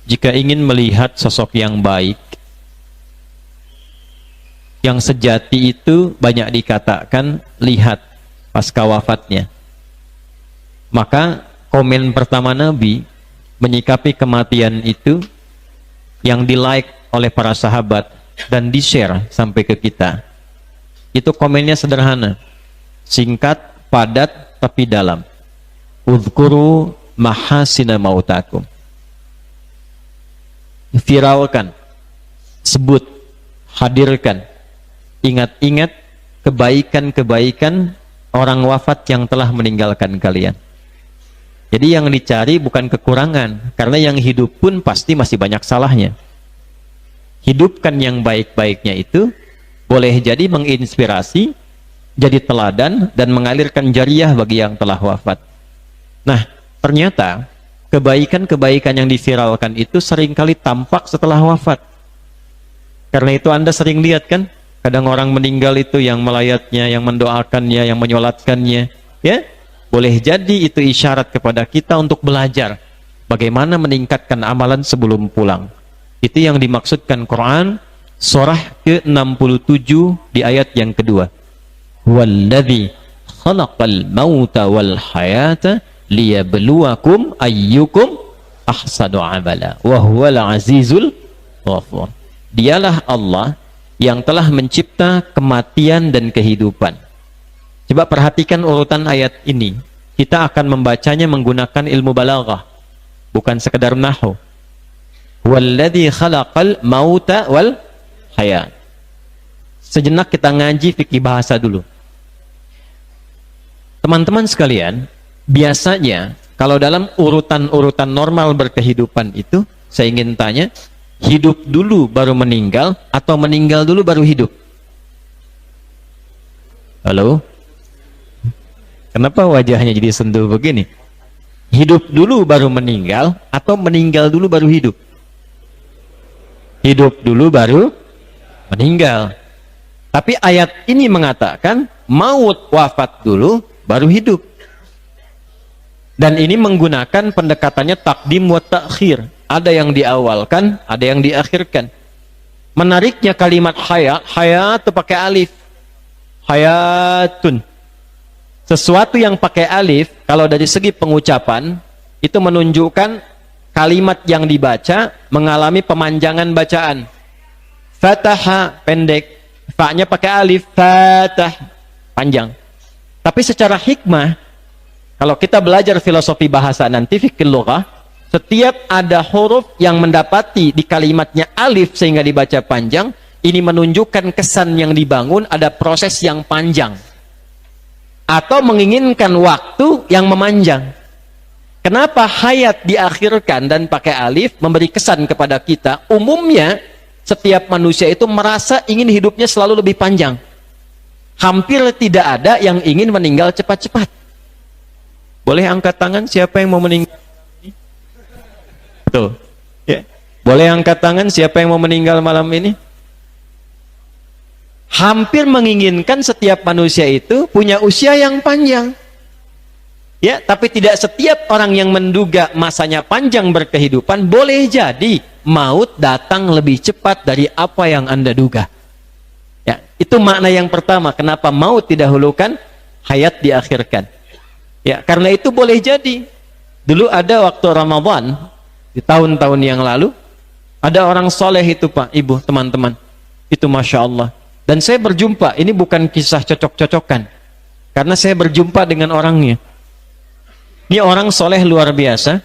Jika ingin melihat sosok yang baik, yang sejati itu banyak dikatakan lihat pasca wafatnya. Maka komen pertama Nabi menyikapi kematian itu yang di-like oleh para sahabat dan di-share sampai ke kita. Itu komennya sederhana, singkat, padat, tapi dalam. Udhkuru mahasina mautakum. Viralkan, sebut, hadirkan, ingat-ingat kebaikan-kebaikan orang wafat yang telah meninggalkan kalian. Jadi yang dicari bukan kekurangan, karena yang hidup pun pasti masih banyak salahnya. Hidupkan yang baik-baiknya itu boleh jadi menginspirasi, jadi teladan, dan mengalirkan jariah bagi yang telah wafat. Nah, ternyata kebaikan-kebaikan yang diviralkan itu seringkali tampak setelah wafat. Karena itu Anda sering lihat kan, kadang orang meninggal itu yang melayatnya, yang mendoakannya, yang menyolatkannya, ya, boleh jadi itu isyarat kepada kita untuk belajar bagaimana meningkatkan amalan sebelum pulang. Itu yang dimaksudkan Quran surah ke-67 di ayat yang kedua. Walladzi khalaqal mauta wal hayata liyabluwakum ayyukum ahsanu amala wa huwal azizul ghafur. Dialah Allah yang telah mencipta kematian dan kehidupan. Coba perhatikan urutan ayat ini. Kita akan membacanya menggunakan ilmu balaghah, bukan sekedar nahwu. Walladzi khalaqal mauta wal hayat. Sejenak kita ngaji fikih bahasa dulu. Teman-teman sekalian, biasanya kalau dalam urutan-urutan normal berkehidupan itu, saya ingin tanya, hidup dulu baru meninggal atau meninggal dulu baru hidup? Halo? Kenapa wajahnya jadi sendu begini? Hidup dulu baru meninggal atau meninggal dulu baru hidup? Hidup dulu baru meninggal. Tapi ayat ini mengatakan maut, wafat dulu baru hidup. Dan ini menggunakan pendekatannya takdim wa ta'khir. Ada yang diawalkan, ada yang diakhirkan. Menariknya kalimat hayat, hayat itu pakai alif. Hayatun. Sesuatu yang pakai alif, kalau dari segi pengucapan, itu menunjukkan kalimat yang dibaca mengalami pemanjangan bacaan. Fataha pendek, fa-nya pakai alif, fatah panjang. Tapi secara hikmah, kalau kita belajar filosofi bahasa nanti fikih lughah, setiap ada huruf yang mendapati di kalimatnya alif sehingga dibaca panjang, ini menunjukkan kesan yang dibangun ada proses yang panjang atau menginginkan waktu yang memanjang. Kenapa hayat diakhirkan dan pakai alif memberi kesan kepada kita? Umumnya setiap manusia itu merasa ingin hidupnya selalu lebih panjang. Hampir tidak ada yang ingin meninggal cepat-cepat. Boleh angkat tangan siapa yang mau meninggal? Tuh, ya. Boleh angkat tangan siapa yang mau meninggal malam ini? Hampir menginginkan setiap manusia itu punya usia yang panjang. Ya, tapi tidak setiap orang yang menduga masanya panjang berkehidupan boleh jadi maut datang lebih cepat dari apa yang Anda duga. Ya, itu makna yang pertama kenapa maut didahulukan, hayat diakhirkan. Ya, karena itu boleh jadi dulu ada waktu Ramadan di tahun-tahun yang lalu ada orang soleh itu Pak, Ibu, teman-teman. Itu Masya Allah. Dan saya berjumpa, ini bukan kisah cocok-cocokan, karena saya berjumpa dengan orangnya. Ini orang soleh luar biasa,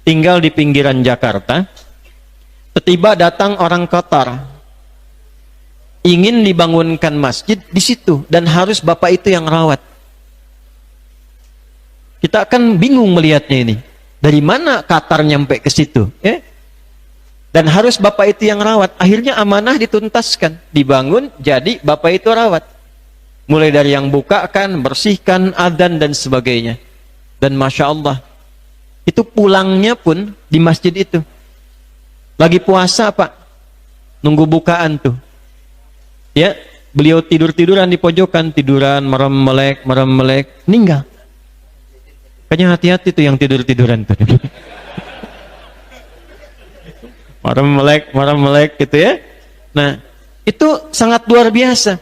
tinggal di pinggiran Jakarta. Tiba-tiba datang orang Qatar, ingin dibangunkan masjid di situ, dan harus bapak itu yang rawat. Kita akan bingung melihatnya ini. Dari mana Qatar nyampe ke situ? Dan harus bapak itu yang rawat. Akhirnya amanah dituntaskan, dibangun, jadi bapak itu rawat. Mulai dari yang bukakan, bersihkan, adzan dan sebagainya. Dan Masya Allah, itu pulangnya pun di masjid itu. Lagi puasa Pak, nunggu bukaan tuh. Ya, beliau tidur-tiduran di pojokan, tiduran, merem-melek, meninggal. Kayaknya hati-hati tuh yang tidur-tiduran tuh. marah melek gitu ya. Nah, itu sangat luar biasa.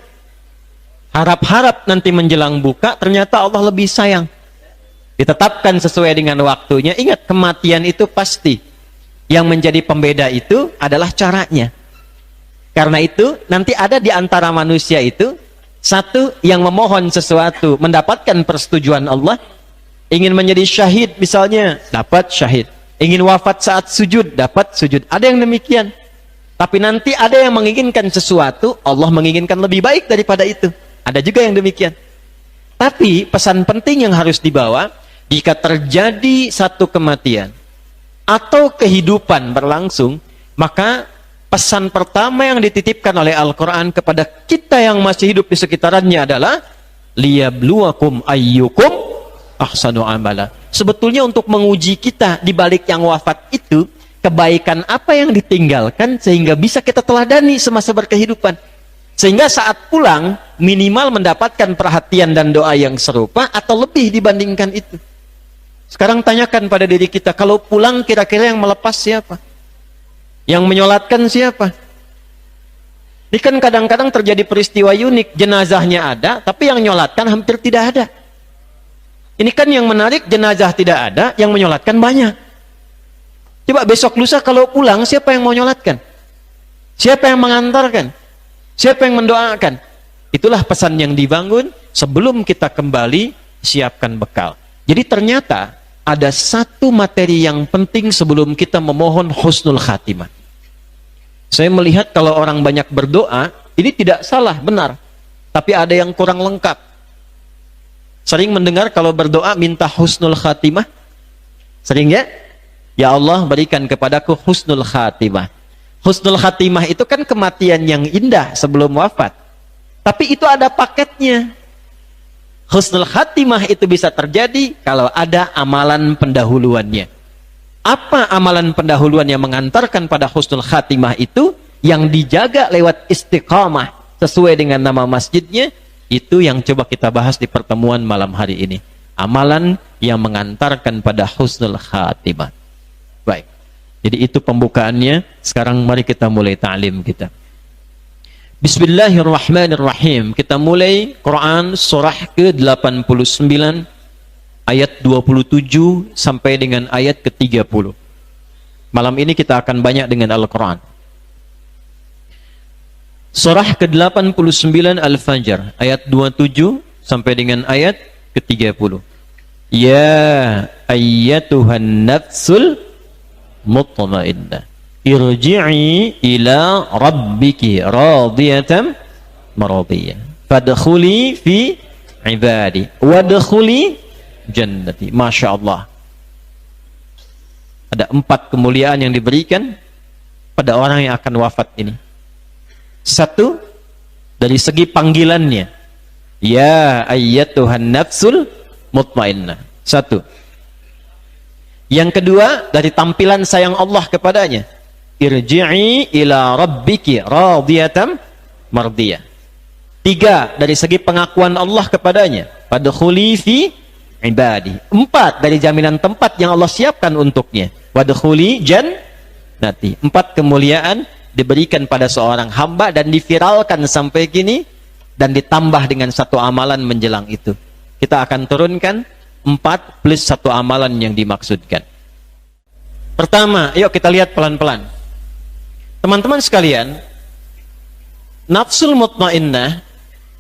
Harap-harap nanti menjelang buka ternyata Allah lebih sayang. Ditetapkan sesuai dengan waktunya. Ingat, kematian itu pasti. Yang menjadi pembeda itu adalah caranya. Karena itu nanti ada di antara manusia itu satu yang memohon sesuatu, mendapatkan persetujuan Allah, ingin menjadi syahid misalnya, dapat syahid. Ingin wafat saat sujud, dapat sujud. Ada yang demikian. Tapi nanti ada yang menginginkan sesuatu, Allah menginginkan lebih baik daripada itu. Ada juga yang demikian. Tapi pesan penting yang harus dibawa, jika terjadi satu kematian atau kehidupan berlangsung, maka pesan pertama yang dititipkan oleh Al-Quran kepada kita yang masih hidup di sekitarannya adalah liyabluwakum ayyukum ahsanu amala. Sebetulnya untuk menguji kita di balik yang wafat itu, kebaikan apa yang ditinggalkan sehingga bisa kita teladani semasa berkehidupan. Sehingga saat pulang minimal mendapatkan perhatian dan doa yang serupa atau lebih dibandingkan itu. Sekarang tanyakan pada diri kita, kalau pulang kira-kira yang melepas siapa? Yang menyolatkan siapa? Ini kan kadang-kadang terjadi peristiwa unik, jenazahnya ada, tapi yang menyolatkan hampir tidak ada. Ini kan yang menarik, jenazah tidak ada, yang menyolatkan banyak. Coba besok lusa kalau pulang, siapa yang mau menyolatkan? Siapa yang mengantarkan? Siapa yang mendoakan? Itulah pesan yang dibangun sebelum kita kembali siapkan bekal. Jadi ternyata ada satu materi yang penting sebelum kita memohon husnul khatimah. Saya melihat kalau orang banyak berdoa, ini tidak salah, benar. Tapi ada yang kurang lengkap. Sering mendengar kalau berdoa minta husnul khatimah? Sering ya? Ya Allah berikan kepadaku husnul khatimah. Husnul khatimah itu kan kematian yang indah sebelum wafat. Tapi itu ada paketnya. Husnul khatimah itu bisa terjadi kalau ada amalan pendahuluannya. Apa amalan pendahuluan yang mengantarkan pada husnul khatimah itu? Yang dijaga lewat istiqamah sesuai dengan nama masjidnya. Itu yang coba kita bahas di pertemuan malam hari ini. Amalan yang mengantarkan pada husnul khatimah. Baik. Jadi itu pembukaannya. Sekarang mari kita mulai ta'lim kita. Bismillahirrahmanirrahim. Kita mulai Quran surah ke-89 ayat 27 sampai dengan ayat ke-30. Malam ini kita akan banyak dengan Al-Quran. Surah ke-89 Al-Fajr ayat 27 sampai dengan ayat ke-30. Ya ayyatuhan nafsul mutmainnah irji'i ila rabbiki radiyatan maradiyah fadkhuli fi ibadi wadkhuli jannati. Masya Allah, ada 4 kemuliaan yang diberikan pada orang yang akan wafat ini. Satu, dari segi panggilannya, ya ayyatuhan nafsul mutmainnah. Satu. Yang kedua, dari tampilan sayang Allah kepadanya, irji'i ila rabbiki radiyatan mardiyah. 3, dari segi pengakuan Allah kepadanya, fadkhuli fi ibadi. 4, dari jaminan tempat yang Allah siapkan untuknya, wadkhuli jannati. 4 kemuliaan diberikan pada seorang hamba dan diviralkan sampai kini, dan ditambah dengan 1 amalan menjelang itu. Kita akan turunkan 4 plus 1 amalan yang dimaksudkan. Pertama, yuk kita lihat pelan-pelan. Teman-teman sekalian, nafsul mutmainnah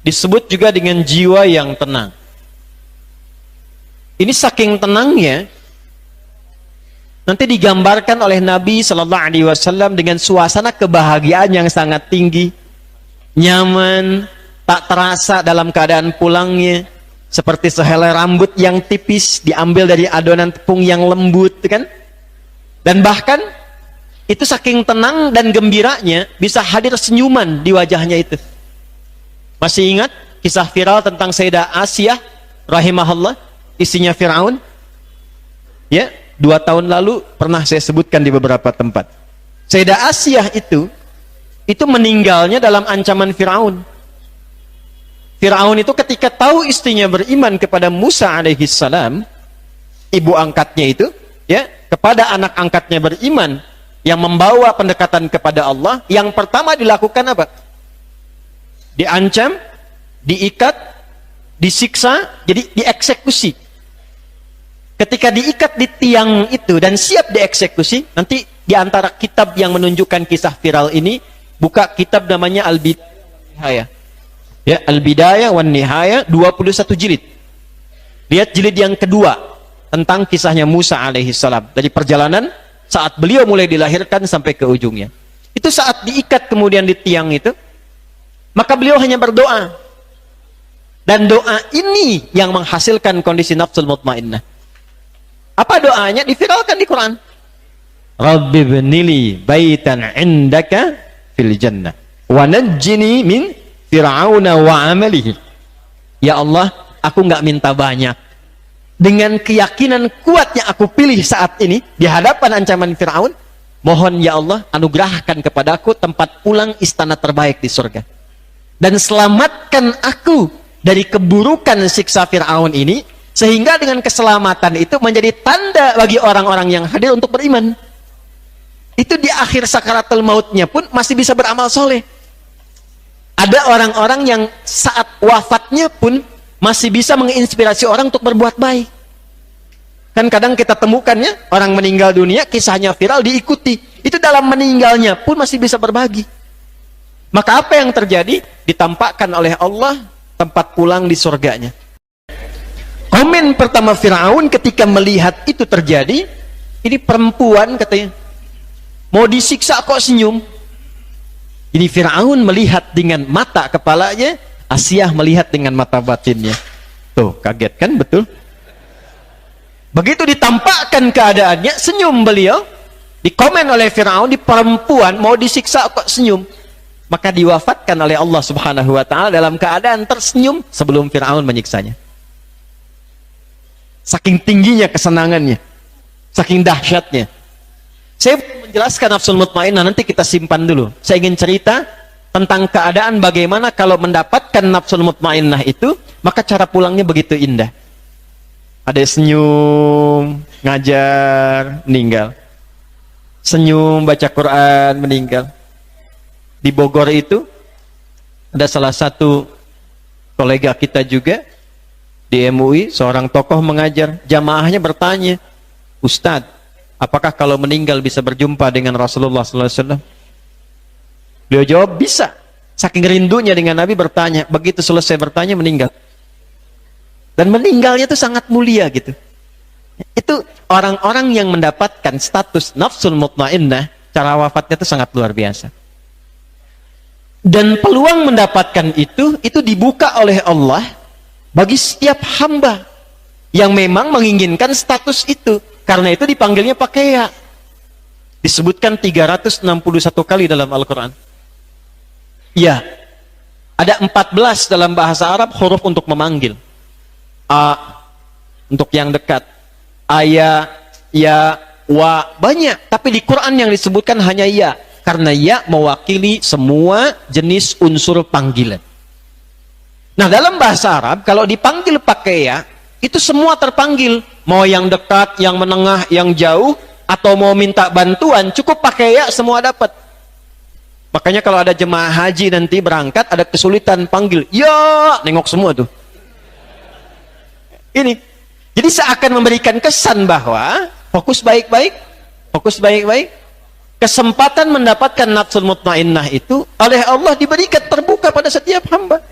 disebut juga dengan jiwa yang tenang. Ini saking tenangnya, nanti digambarkan oleh Nabi Shallallahu Alaihi Wasallam dengan suasana kebahagiaan yang sangat tinggi, nyaman, tak terasa dalam keadaan pulangnya, seperti sehelai rambut yang tipis diambil dari adonan tepung yang lembut, kan? Dan bahkan itu saking tenang dan gembiranya bisa hadir senyuman di wajahnya itu. Masih ingat kisah viral tentang Sayyidah Asiyah rahimahullah, istrinya Fir'aun? Ya, 2 tahun lalu pernah saya sebutkan di beberapa tempat. Sayyidah Asiyah itu meninggalnya dalam ancaman Fir'aun. Fir'aun itu ketika tahu istrinya beriman kepada Musa alaihissalam, ibu angkatnya itu, ya, kepada anak angkatnya beriman, yang membawa pendekatan kepada Allah, yang pertama dilakukan apa? Diancam, diikat, disiksa, jadi dieksekusi. Ketika diikat di tiang itu dan siap dieksekusi, nanti di antara kitab yang menunjukkan kisah viral ini, buka kitab namanya Al-Bidayah. Ya, Al-Bidayah wan Nihayah, 21 jilid. Lihat jilid yang kedua tentang kisahnya Musa alaihissalam, dari perjalanan saat beliau mulai dilahirkan sampai ke ujungnya. Itu saat diikat kemudian di tiang itu, maka beliau hanya berdoa. Dan doa ini yang menghasilkan kondisi nafsul mutmainnah. Apa doanya? Diviralkan di Quran. Rabbi bnili baitan indaka fil jannah wa najjini min fir'auna wa amalihi. Ya Allah, aku nggak minta banyak. Dengan keyakinan kuat yang aku pilih saat ini di hadapan ancaman Fir'aun, mohon ya Allah anugerahkan kepadaku tempat pulang istana terbaik di surga. Dan selamatkan aku dari keburukan siksa Fir'aun ini, sehingga dengan keselamatan itu menjadi tanda bagi orang-orang yang hadir untuk beriman. Itu di akhir sakaratul mautnya pun masih bisa beramal soleh. Ada orang-orang yang saat wafatnya pun masih bisa menginspirasi orang untuk berbuat baik. Kan kadang kita temukan ya, orang meninggal dunia, kisahnya viral, diikuti. Itu dalam meninggalnya pun masih bisa berbagi. Maka apa yang terjadi? Ditampakkan oleh Allah tempat pulang di surganya. Komen pertama Firaun ketika melihat itu terjadi, ini perempuan katanya, mau disiksa kok senyum. Ini Firaun melihat dengan mata kepalanya, Asiyah melihat dengan mata batinnya. Tuh, kaget kan? Betul. Begitu ditampakkan keadaannya, senyum beliau. Dikomen oleh Firaun, di perempuan mau disiksa kok senyum. Maka diwafatkan oleh Allah Subhanahu wa taala dalam keadaan tersenyum sebelum Firaun menyiksanya. Saking tingginya kesenangannya, saking dahsyatnya. Saya menjelaskan nafsul mutmainnah, nanti kita simpan dulu. Saya ingin cerita tentang keadaan bagaimana kalau mendapatkan nafsul mutmainnah itu, maka cara pulangnya begitu indah. Ada senyum, ngajar, meninggal. Senyum, baca Quran, meninggal. Di Bogor itu ada salah satu kolega kita juga di MUI, seorang tokoh mengajar. Jamaahnya bertanya, Ustadz, apakah kalau meninggal bisa berjumpa dengan Rasulullah SAW? Beliau jawab, bisa. Saking rindunya dengan Nabi bertanya. Begitu selesai bertanya, meninggal. Dan meninggalnya itu sangat mulia gitu. Itu orang-orang yang mendapatkan status nafsul mutmainnah, cara wafatnya itu sangat luar biasa. Dan peluang mendapatkan itu dibuka oleh Allah bagi setiap hamba yang memang menginginkan status itu. Karena itu dipanggilnya pakai ya. Disebutkan 361 kali dalam Al-Quran. Ya, ada 14 dalam bahasa Arab huruf untuk memanggil. A untuk yang dekat, aya, ya, wa, banyak. Tapi di Quran yang disebutkan hanya ya, karena ya mewakili semua jenis unsur panggilan. Nah, dalam bahasa Arab kalau dipanggil pakai ya, itu semua terpanggil. Mau yang dekat, yang menengah, yang jauh, atau mau minta bantuan, cukup pakai ya, semua dapat. Makanya kalau ada jemaah haji nanti berangkat, ada kesulitan panggil, ya, nengok semua tuh. Ini. Jadi seakan memberikan kesan bahwa fokus baik-baik, fokus baik-baik. Kesempatan mendapatkan nafsul mutmainnah itu oleh Allah diberikan terbuka pada setiap hamba.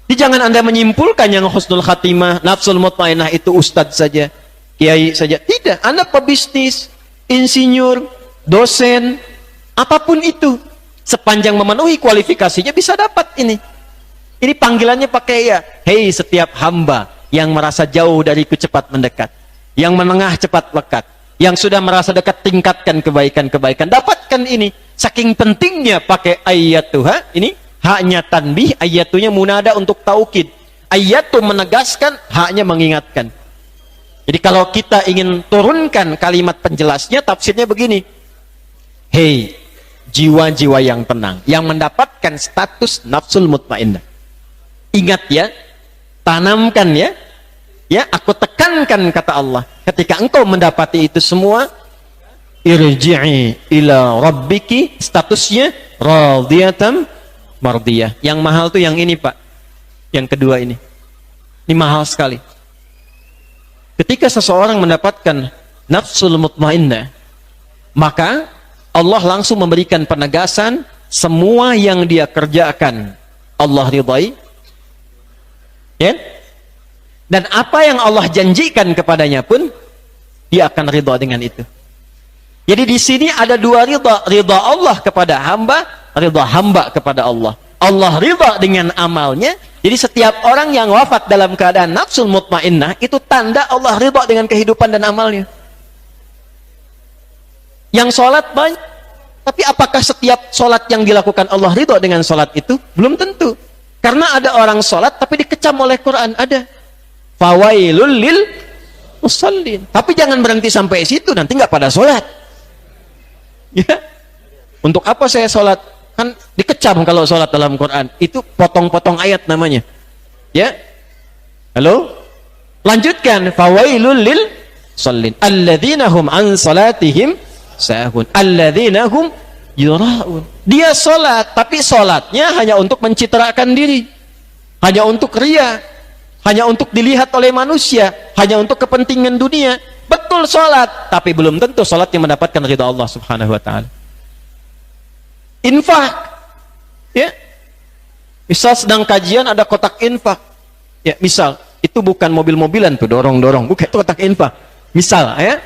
Jadi jangan Anda menyimpulkan yang husnul khatimah, nafsul mutmainnah itu ustadz saja, kiai saja. Tidak, Anda pebisnis, insinyur, dosen, apapun itu, sepanjang memenuhi kualifikasinya bisa dapat ini. Ini panggilannya pakai ya. Hei setiap hamba yang merasa jauh dariku cepat mendekat, yang menengah cepat lekat, yang sudah merasa dekat tingkatkan kebaikan-kebaikan, dapatkan ini. Saking pentingnya pakai ayatuha, ini haknya tanbih, ayatunya munada untuk taukid, ayatu menegaskan, haknya mengingatkan. Jadi kalau kita ingin turunkan kalimat penjelasnya, tafsirnya begini, hei jiwa-jiwa yang tenang, yang mendapatkan status nafsul mutmainnah, ingat ya, tanamkan ya, ya, aku tekankan kata Allah, ketika engkau mendapati itu semua, irji'i ila rabbiki, statusnya radiyatan mardiyah. Yang mahal tuh yang ini Pak, yang kedua ini mahal sekali. Ketika seseorang mendapatkan nafsul mutmainnah, maka Allah langsung memberikan penegasan semua yang dia kerjakan Allah ridai, ya? Dan apa yang Allah janjikan kepadanya pun dia akan ridha dengan itu. Jadi di sini ada dua ridha, ridha Allah kepada hamba, ridha hamba kepada Allah. Allah ridha dengan amalnya. Jadi setiap orang yang wafat dalam keadaan nafsul mutmainnah itu tanda Allah ridha dengan kehidupan dan amalnya. Yang sholat banyak, tapi apakah setiap sholat yang dilakukan Allah ridha dengan sholat itu? Belum tentu. Karena ada orang sholat tapi dikecam oleh Quran, ada. Fawailul lil musallin. Tapi jangan berhenti sampai situ, nanti nggak pada sholat. Ya. Untuk apa saya sholat? Kan dikecam kalau sholat dalam Quran. Itu potong-potong ayat namanya. Ya. Halo? Lanjutkan. Fawailul lil musallin. Alladzina hum an salatihim sahun. Alladzina hum yura'un. Dia sholat, tapi sholatnya hanya untuk mencitrakan diri. Hanya untuk riya. Hanya untuk dilihat oleh manusia. Hanya untuk kepentingan dunia. Betul sholat, tapi belum tentu sholat yang mendapatkan ridha Allah subhanahu wa ta'ala. Infak, ya, misal sedang kajian ada kotak infak, ya, misal itu bukan mobil-mobilan tuh dorong-dorong, bukan, itu kotak infak, misal, ya.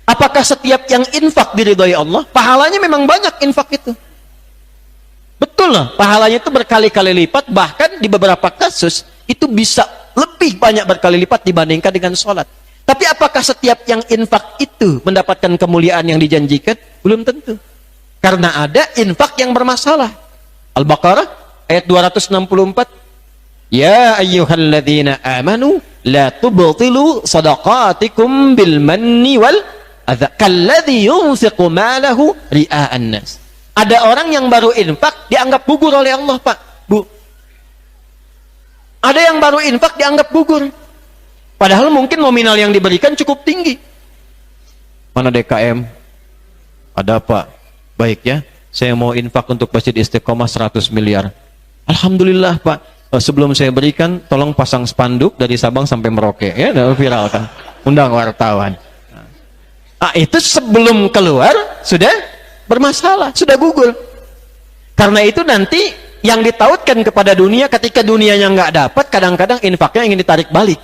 Apakah setiap yang infak diridhai Allah? Pahalanya memang banyak infak itu, betul lah, pahalanya itu berkali-kali lipat, bahkan di beberapa kasus itu bisa lebih banyak berkali lipat dibandingkan dengan sholat. Tapi apakah setiap yang infak itu mendapatkan kemuliaan yang dijanjikan? Belum tentu. Karena ada infak yang bermasalah. Al-Baqarah ayat 264. Ya ayyuhalladzina amanu la tubtilu sadaqatikum bil manni wal adza kalladzi yunfiqu malahu ria'an nas. Ada orang yang baru infak dianggap gugur oleh Allah, Pak, Bu. Ada yang baru infak dianggap gugur. Padahal mungkin nominal yang diberikan cukup tinggi. Mana DKM? Ada, Pak. Baik ya, saya mau infak untuk Masjid Istiqomah 100 miliar. Alhamdulillah Pak, sebelum saya berikan, tolong pasang spanduk dari Sabang sampai Merauke, ya, viral kan, undang wartawan. Itu sebelum keluar sudah bermasalah, sudah gugur. Karena itu nanti yang ditautkan kepada dunia, ketika dunianya nggak dapat, kadang-kadang infaknya ingin ditarik balik.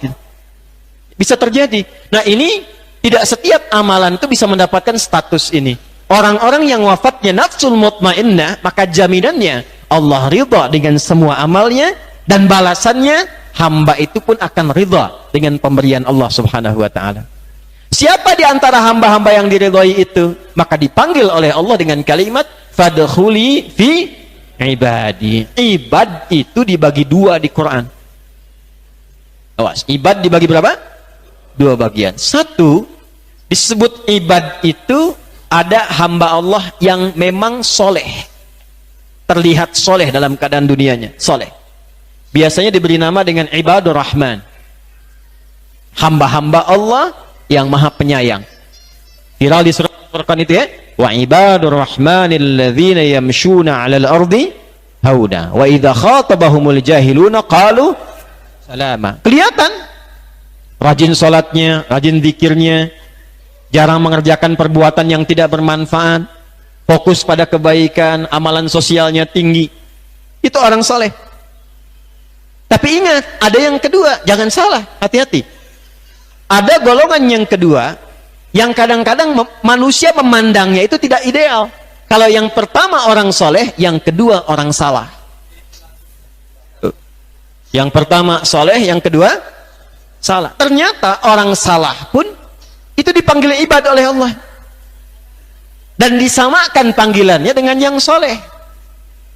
Bisa terjadi. Nah ini tidak setiap amalan itu bisa mendapatkan status ini. Orang-orang yang wafatnya nafsul mutmainnah, maka jaminannya Allah ridha dengan semua amalnya, dan balasannya hamba itu pun akan ridha dengan pemberian Allah subhanahu wa ta'ala. Siapa di antara hamba-hamba yang diridhai itu? Maka dipanggil oleh Allah dengan kalimat fadkhuli fi ibadi. Ibad itu dibagi dua di Quran. Awas, ibad dibagi berapa? Dua bagian. Satu, disebut ibad itu ada hamba Allah yang memang soleh, terlihat soleh dalam keadaan dunianya, soleh. Biasanya diberi nama dengan ibadur rahman, hamba-hamba Allah yang maha penyayang. Viral di surat Al-Furqan itu ya, wa ibadur rahmanil ladzina yamshuna 'alal ardi hauda wa idza khatabahumul jahiluna qalu salama. Kelihatan rajin salatnya, rajin zikirnya, jarang mengerjakan perbuatan yang tidak bermanfaat, fokus pada kebaikan, amalan sosialnya tinggi. Itu orang saleh. Tapi ingat, ada yang kedua, jangan salah, hati-hati. Ada golongan yang kedua, yang kadang-kadang manusia memandangnya itu tidak ideal. Kalau yang pertama orang soleh, yang kedua orang salah. Yang pertama soleh, yang kedua salah. Ternyata orang salah pun itu dipanggil ibad oleh Allah, dan disamakan panggilannya dengan yang soleh.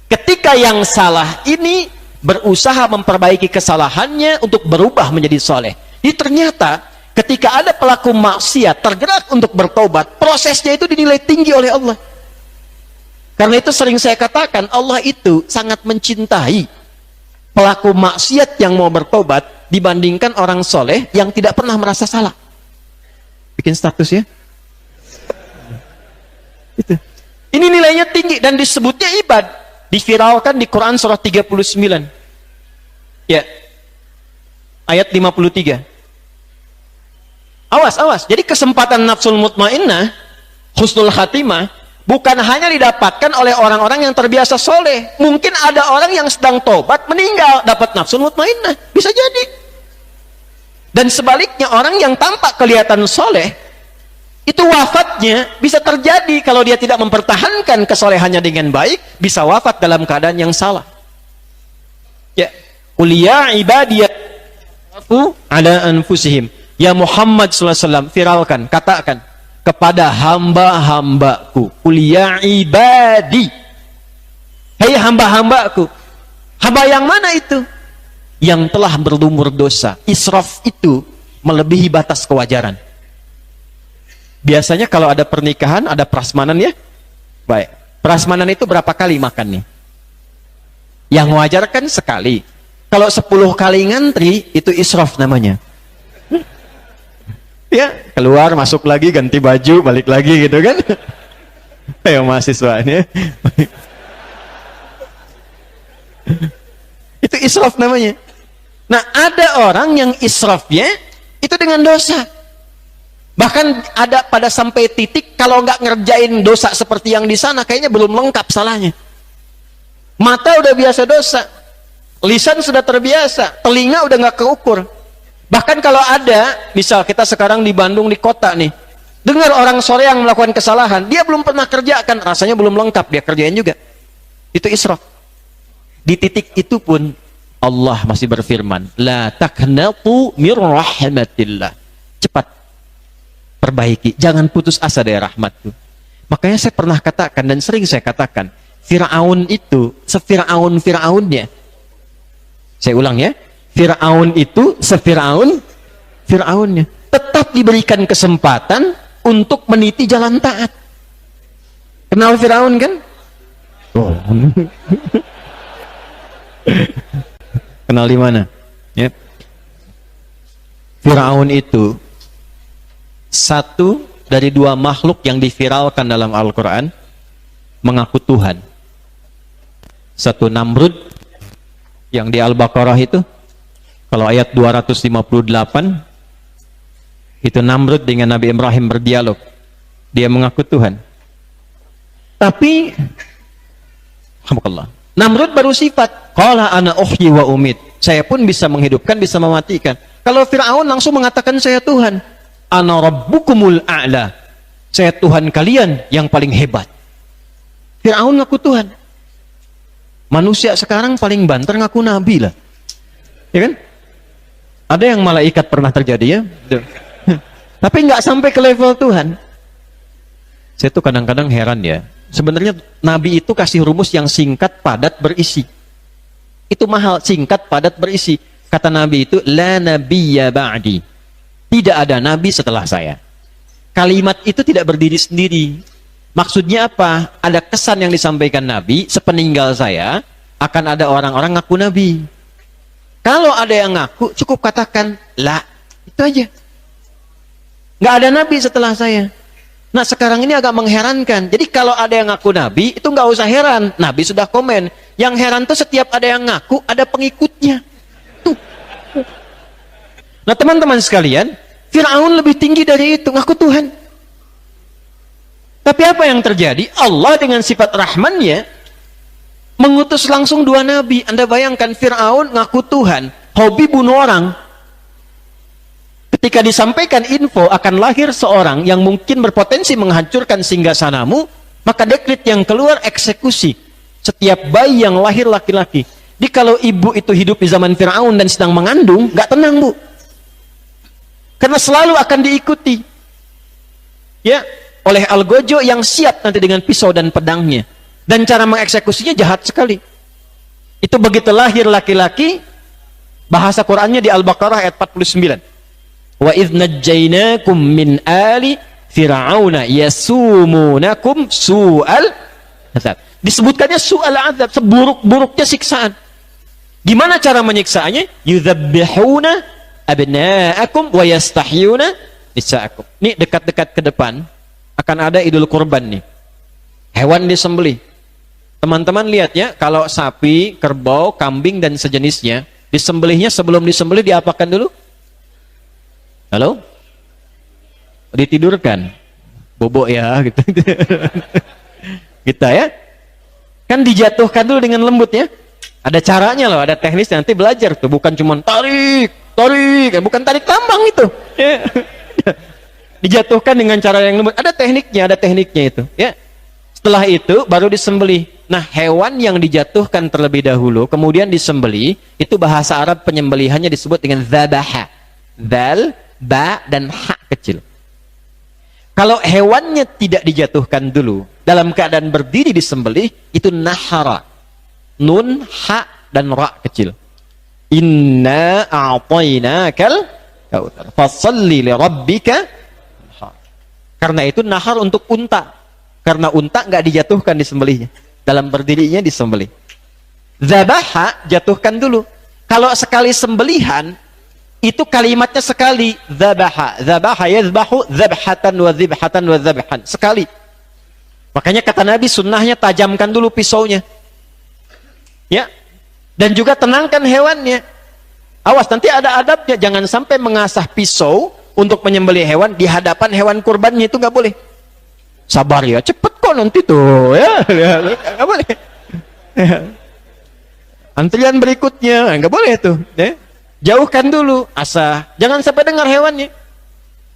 Ketika yang salah ini berusaha memperbaiki kesalahannya untuk berubah menjadi soleh, ini ternyata ketika ada pelaku maksiat tergerak untuk bertobat, prosesnya itu dinilai tinggi oleh Allah. Karena itu sering saya katakan, Allah itu sangat mencintai pelaku maksiat yang mau bertobat dibandingkan orang soleh yang tidak pernah merasa salah. Bikin status ya. Itu. Ini nilainya tinggi dan disebutnya ibad. Diviralkan di Quran surah 39. Ya. Ayat 53. Awas, awas. Jadi kesempatan nafsul mutmainnah, husnul khatimah, bukan hanya didapatkan oleh orang-orang yang terbiasa soleh. Mungkin ada orang yang sedang tobat, meninggal, dapat nafsul mutmainnah. Bisa jadi. Dan sebaliknya, orang yang tampak kelihatan soleh, itu wafatnya bisa terjadi kalau dia tidak mempertahankan kesolehannya dengan baik, bisa wafat dalam keadaan yang salah. Ya. Qul ya ibadiyah ala anfusihim. Ya Muhammad SAW, viralkan, katakan kepada hamba-hambaku, qul ya ibadi, hai hamba-hambaku. Hamba yang mana itu? Yang telah berlumur dosa. Israf itu melebihi batas kewajaran. Biasanya kalau ada pernikahan, ada prasmanan ya. Baik, prasmanan itu berapa kali makannya? Yang wajar kan sekali. Kalau 10 kali ngantri, itu israf namanya. Ya, keluar, masuk lagi, ganti baju, balik lagi gitu kan. Ayo mahasiswanya. Itu israf namanya. Nah, ada orang yang israfnya itu dengan dosa. Bahkan ada pada sampai titik kalau nggak ngerjain dosa seperti yang di sana, kayaknya belum lengkap salahnya. Mata udah biasa dosa, lisan sudah terbiasa, telinga udah nggak keukur. Bahkan kalau ada, misal kita sekarang di Bandung di kota nih, dengar orang sore yang melakukan kesalahan, dia belum pernah kerjakan, rasanya belum lengkap, dia kerjain juga. Itu israf. Di titik itu pun Allah masih berfirman, la taqnatu mir rahmatillah. Cepat perbaiki, jangan putus asa dari rahmatku. Makanya saya pernah katakan dan sering saya katakan, Fir'aun itu sefir'aun-fir'aunnya. Saya ulang ya, Fir'aun itu Fir'aunnya tetap diberikan kesempatan untuk meniti jalan taat. Kenal Fir'aun kan? Oh. Kenal di mana? Ya. Fir'aun itu satu dari 2 makhluk yang diviralkan dalam Al-Quran mengaku Tuhan. Satu Namrud yang di Al-Baqarah itu, kalau ayat 258 itu Namrud dengan Nabi Ibrahim berdialog, dia mengaku Tuhan. Tapi alhamdulillah, Namrud baru sifat qala ana uhyi wa umit, saya pun bisa menghidupkan, bisa mematikan. Kalau Fir'aun langsung mengatakan saya Tuhan, ana rabbukumul a'la, saya Tuhan kalian yang paling hebat. Fir'aun ngaku Tuhan. Manusia sekarang paling banter ngaku nabi lah, ya kan? Ada yang malaikat pernah terjadi ya, tapi nggak sampai ke level Tuhan. Saya tuh kadang-kadang heran ya. Sebenarnya nabi itu kasih rumus yang singkat, padat, berisi. Itu mahal, singkat, padat, berisi. Kata nabi itu, la nabiyya ba'di. Tidak ada nabi setelah saya. Kalimat itu tidak berdiri sendiri. Maksudnya apa? Ada kesan yang disampaikan nabi, sepeninggal saya akan ada orang-orang ngaku nabi. Kalau ada yang ngaku, cukup katakan la, itu aja. Nggak ada nabi setelah saya. Nah, sekarang ini agak mengherankan. Jadi kalau ada yang ngaku nabi, itu nggak usah heran. Nabi sudah komen. Yang heran tuh setiap ada yang ngaku, ada pengikutnya. Tuh. Nah, teman-teman sekalian, Fir'aun lebih tinggi dari itu, ngaku Tuhan. Tapi apa yang terjadi? Allah dengan sifat Rahmannya mengutus langsung 2 nabi. Anda bayangkan, Fir'aun ngaku Tuhan, hobi bunuh orang. Ketika disampaikan info akan lahir seorang yang mungkin berpotensi menghancurkan singgasanamu, maka dekret yang keluar eksekusi setiap bayi yang lahir laki-laki. Jadi kalau ibu itu hidup di zaman Fir'aun dan sedang mengandung, nggak tenang bu, karena selalu akan diikuti ya oleh algojo yang siap nanti dengan pisau dan pedangnya, dan cara mengeksekusinya jahat sekali. Itu begitu lahir laki-laki, bahasa Qurannya di Al-Baqarah ayat 49. Wa idh najjaynakum min ali fir'auna yasumunakum su'al azab. Disebutkannya su'al azab, seburuk-buruknya siksaan. Gimana cara menyiksaannya? Yudzabbihuna abna'akum wa yastahyuna nisa'akum. Ini dekat-dekat ke depan akan ada Idul Kurban nih. Hewan disembelih. Teman-teman lihat ya, kalau sapi, kerbau, kambing dan sejenisnya, disembelihnya sebelum disembelih diapakan dulu? Halo? Ditidurkan. Bobok ya gitu. Kita ya. Kan dijatuhkan dulu dengan lembut ya. Ada caranya loh, ada teknis, nanti belajar tuh, bukan cuma tarik, bukan tarik tambang itu. Ya. Dijatuhkan dengan cara yang lembut, ada tekniknya itu, ya. Setelah itu baru disembelih. Nah, hewan yang dijatuhkan terlebih dahulu kemudian disembelih, itu bahasa Arab penyembelihannya disebut dengan dzabaha. Dzal, ba dan ha kecil. Kalau hewannya tidak dijatuhkan dulu, dalam keadaan berdiri disembelih, itu nahara. Nun, ha, dan ra kecil. Inna a'tainakal kautsar. Fasholli li rabbika. Karena itu nahar untuk unta. Karena unta nggak dijatuhkan disembelihnya. Dalam berdirinya disembelih. Dzabaha jatuhkan dulu. Kalau sekali sembelihan, itu kalimatnya sekali. Dzabaha. Dzabaha yadzbahu dzabhatan wa dzibhatan wa dzabhan. Sekali. Makanya kata Nabi, sunnahnya tajamkan dulu pisaunya. Ya, dan juga tenangkan hewannya. Awas, nanti ada adabnya, jangan sampai mengasah pisau untuk menyembelih hewan di hadapan hewan kurbannya, itu nggak boleh. Sabar ya, cepet kok nanti tuh ya, nggak boleh. Ya. Antrian berikutnya nggak boleh tuh. Ya. Jauhkan dulu, asah, jangan sampai dengar hewannya.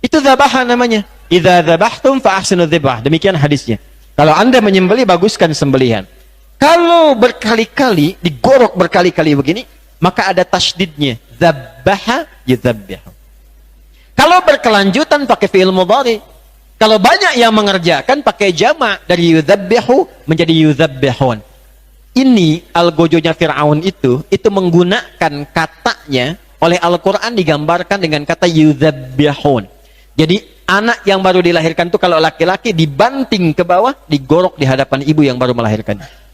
Itu dzabaha namanya. Idza dzabahtum fa ahsinu dzibah. Demikian hadisnya. Kalau Anda menyembelih, baguskan sembelihan. Kalau berkali-kali, digorok berkali-kali begini, maka ada tasydidnya. Dzabbaha yudzabbihu. Kalau berkelanjutan pakai fi'il mudhari. Kalau banyak yang mengerjakan pakai jamak dari yudzabbihu menjadi yudzabbihun. Ini algojonya Fir'aun itu menggunakan katanya oleh Al-Quran digambarkan dengan kata yudzabbihun. Jadi anak yang baru dilahirkan itu kalau laki-laki dibanting ke bawah, digorok di hadapan ibu yang baru melahirkannya.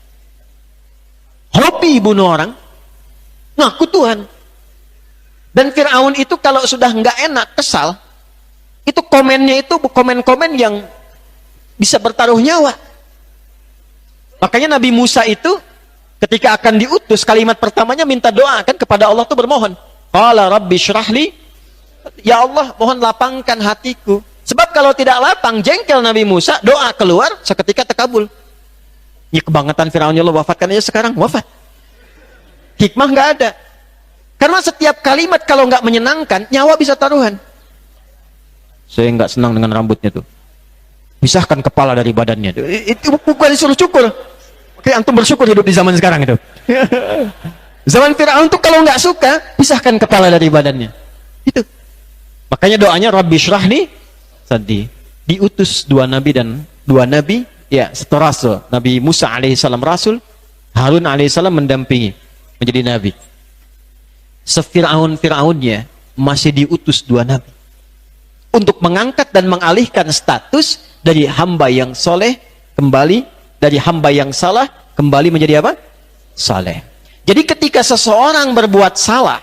Hobi bunuh orang, ngaku Tuhan. Dan Fir'aun itu kalau sudah nggak enak, kesal, itu komennya itu komen-komen yang bisa bertaruh nyawa. Makanya Nabi Musa itu ketika akan diutus, kalimat pertamanya minta doa kan kepada Allah tuh bermohon. Qala rabbi syrahli, ya Allah mohon lapangkan hatiku. Sebab kalau tidak lapang, jengkel Nabi Musa, doa keluar seketika terkabul. Ya kebangetan Fir'aun, ya Allah wafatkan aja sekarang, wafat. Hikmah nggak ada. Karena setiap kalimat kalau nggak menyenangkan, nyawa bisa taruhan. Saya nggak senang dengan rambutnya tuh. Pisahkan kepala dari badannya. Itu bukan disuruh cukur. Oke, antum bersyukur hidup di zaman sekarang itu. Zaman Fir'aun tuh kalau nggak suka, pisahkan kepala dari badannya. Itu. Makanya doanya Rabbi syrahli sadri. Diutus dua nabi, ya, satu rasul. Nabi Musa alaihissalam rasul, Harun alaihissalam mendampingi menjadi nabi. Sefir'aun-fir'aunnya masih diutus dua nabi untuk mengangkat dan mengalihkan status dari hamba yang soleh kembali, dari hamba yang salah kembali menjadi apa? Saleh. Jadi ketika seseorang berbuat salah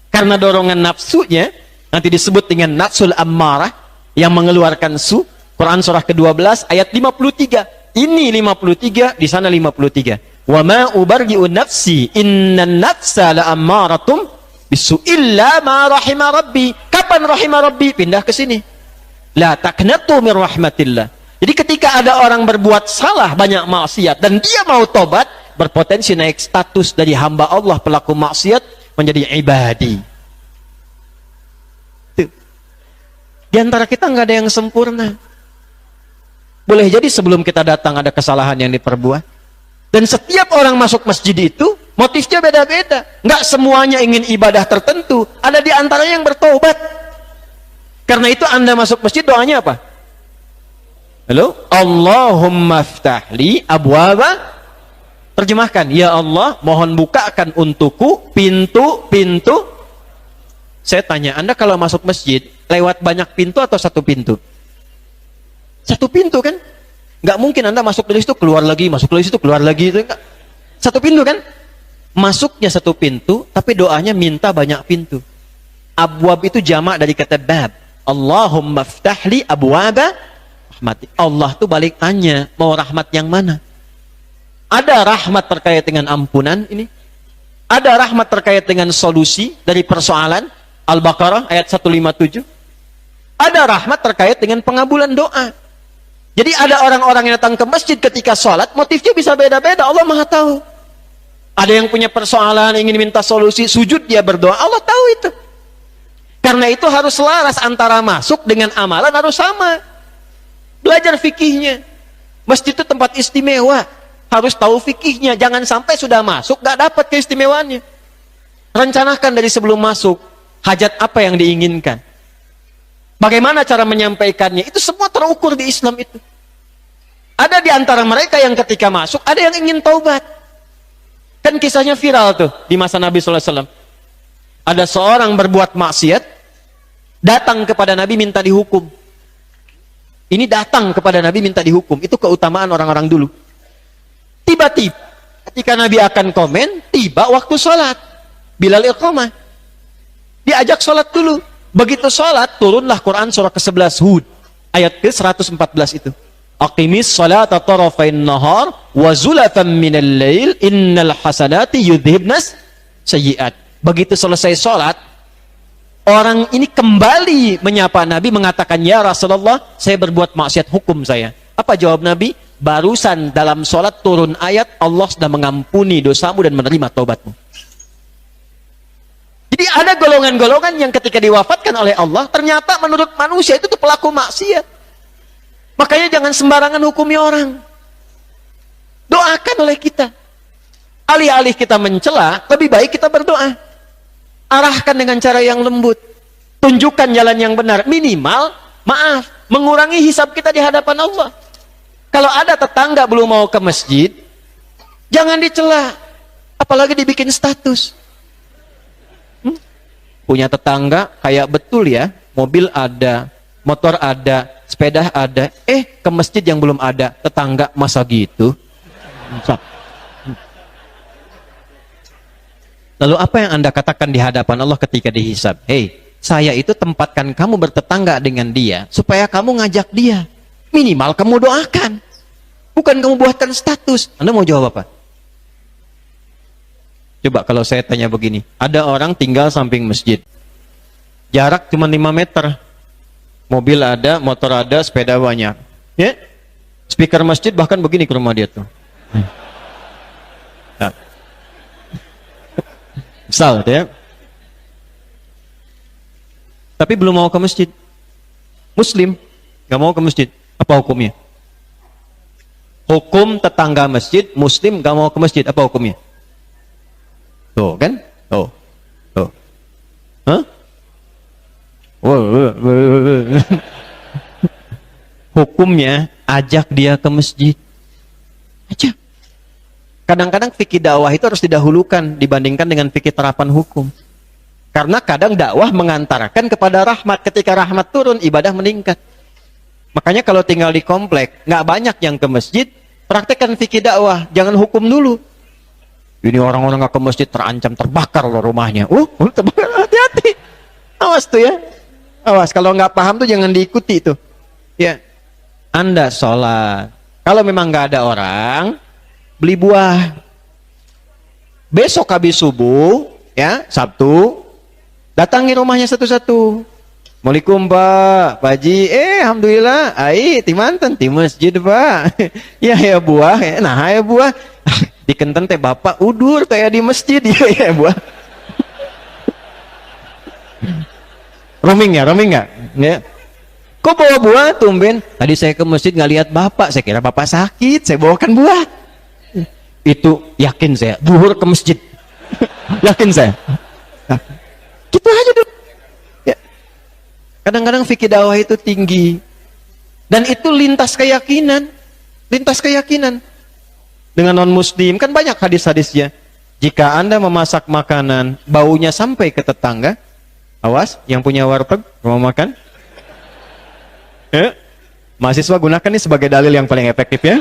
karena dorongan nafsunya, nanti disebut dengan nafsul ammarah yang mengeluarkan su. Quran surah ke-12 ayat 53. Ini 53, di sana 53. Wa ma ubarri'u nafsi innan nafsa la'ammaratum bisu illa ma rahima rabbi. Kapan rahima rabbi? Pindah ke sini. La taqnatu min rahmatillah. Jadi ketika ada orang berbuat salah, banyak maksiat, dan dia mau tobat, berpotensi naik status dari hamba Allah pelaku maksiat menjadi ibadi. Tuh. Di antara kita nggak ada yang sempurna. Boleh jadi sebelum kita datang ada kesalahan yang diperbuat. Dan setiap orang masuk masjid itu motifnya beda-beda. Nggak semuanya ingin ibadah tertentu. Ada di antaranya yang bertobat. Karena itu Anda masuk masjid doanya apa? Halo? Allahumma ftahli abwaba. Terjemahkan, ya Allah mohon bukakan untukku pintu-pintu. Saya tanya, Anda kalau masuk masjid lewat banyak pintu atau satu pintu? Satu pintu kan? Nggak mungkin Anda masuk dari situ keluar lagi, masuk dari situ keluar lagi, itu enggak. Satu pintu kan? Masuknya satu pintu, tapi doanya minta banyak pintu. Abwab itu jamak dari kata bab. Allahumma ftahli abwaba. rahmati. Allah tuh balik tanya, mau rahmat yang mana? Ada rahmat terkait dengan ampunan ini. Ada rahmat terkait dengan solusi dari persoalan. Al-Baqarah ayat 157. Ada rahmat terkait dengan pengabulan doa. Jadi ada orang-orang yang datang ke masjid ketika sholat, motifnya bisa beda-beda. Allah Maha tahu. Ada yang punya persoalan, ingin minta solusi, sujud dia berdoa. Allah tahu itu. Karena itu harus selaras antara masuk dengan amalan harus sama. Belajar fikihnya. Masjid itu tempat istimewa. Harus tahu fikihnya. Jangan sampai sudah masuk, gak dapat keistimewaannya. Rencanakan dari sebelum masuk. Hajat apa yang diinginkan. Bagaimana cara menyampaikannya? Itu semua terukur di Islam itu. Ada di antara mereka yang ketika masuk, ada yang ingin taubat. Kan kisahnya viral tuh di masa Nabi SAW. Ada seorang berbuat maksiat, datang kepada Nabi minta dihukum. Ini datang kepada Nabi minta dihukum. Itu keutamaan orang-orang dulu. Tiba-tiba, ketika Nabi akan komen, tiba waktu sholat. Bilal iqamah. Diajak sholat dulu. Begitu sholat, turunlah Quran surah ke-11 Hud. Ayat ke-114 itu. Aqimis sholata tarafain nahar wa zulafan minal lail innal hasanati yudhibnas sayyiat. Begitu selesai sholat, orang ini kembali menyapa Nabi mengatakan, ya Rasulullah, saya berbuat maksiat, hukum saya. Apa jawab Nabi? Barusan dalam sholat turun ayat, Allah sudah mengampuni dosamu dan menerima taubatmu. Jadi ada golongan-golongan yang ketika diwafatkan oleh Allah, ternyata menurut manusia itu tuh pelaku maksiat. Makanya jangan sembarangan hukumi orang. Doakan oleh kita. Alih-alih kita mencela, lebih baik kita berdoa. Arahkan dengan cara yang lembut. Tunjukkan jalan yang benar. Minimal, maaf, mengurangi hisab kita di hadapan Allah. Kalau ada tetangga belum mau ke masjid, jangan dicela. Apalagi dibikin status. Punya tetangga kayak betul ya, mobil ada, motor ada, sepeda ada, ke masjid yang belum ada, tetangga masa gitu. Lalu apa yang Anda katakan di hadapan Allah ketika dihisab? Hei, saya itu tempatkan kamu bertetangga dengan dia supaya kamu ngajak dia. Minimal kamu doakan, bukan kamu buatkan status. Anda mau jawab apa? Coba kalau saya tanya begini, ada orang tinggal samping masjid, jarak cuma 5 meter, mobil ada, motor ada, sepeda banyak, ya, speaker masjid bahkan begini ke rumah dia tuh. Nah. Misal, ya, tapi belum mau ke masjid, Muslim, nggak mau ke masjid, apa hukumnya? Hukum tetangga masjid, Muslim nggak mau ke masjid, apa hukumnya? Tuh kan? Tuh. Hah? Hukumnya ajak dia ke masjid. Ajak. Kadang-kadang fikih dakwah itu harus didahulukan dibandingkan dengan fikih terapan hukum. Karena kadang dakwah mengantarkan kepada rahmat. Ketika rahmat turun, ibadah meningkat. Makanya kalau tinggal di komplek, nggak banyak yang ke masjid, praktekkan fikih dakwah, jangan hukum dulu. Ini orang-orang nggak ke masjid terancam terbakar loh rumahnya. Terbakar, hati-hati. Awas tuh ya. Awas, kalau nggak paham tuh jangan diikuti tuh. Ya, Anda sholat. Kalau memang nggak ada orang, beli buah. Besok habis subuh, ya Sabtu, datangi rumahnya satu-satu. Assalamualaikum Pak Haji. Alhamdulillah. Ti mantan di masjid Pak. ya buah. Nah ya buah. Di Kenten teh bapak udur kayak di masjid ya buah. Roaming nggak? Ya. Kok bawa buah tumben? Tadi saya ke masjid nggak lihat bapak, saya kira bapak sakit, saya bawakan buah. Itu yakin saya, zuhur ke masjid. Yakin saya. Nah, gitu aja dulu. Ya. Kadang-kadang fikih dakwah itu tinggi. Dan itu lintas keyakinan. Dengan non-muslim, kan banyak hadis-hadisnya. Jika Anda memasak makanan, baunya sampai ke tetangga, awas, yang punya warteg, mau makan? Mahasiswa gunakan ini sebagai dalil yang paling efektif ya.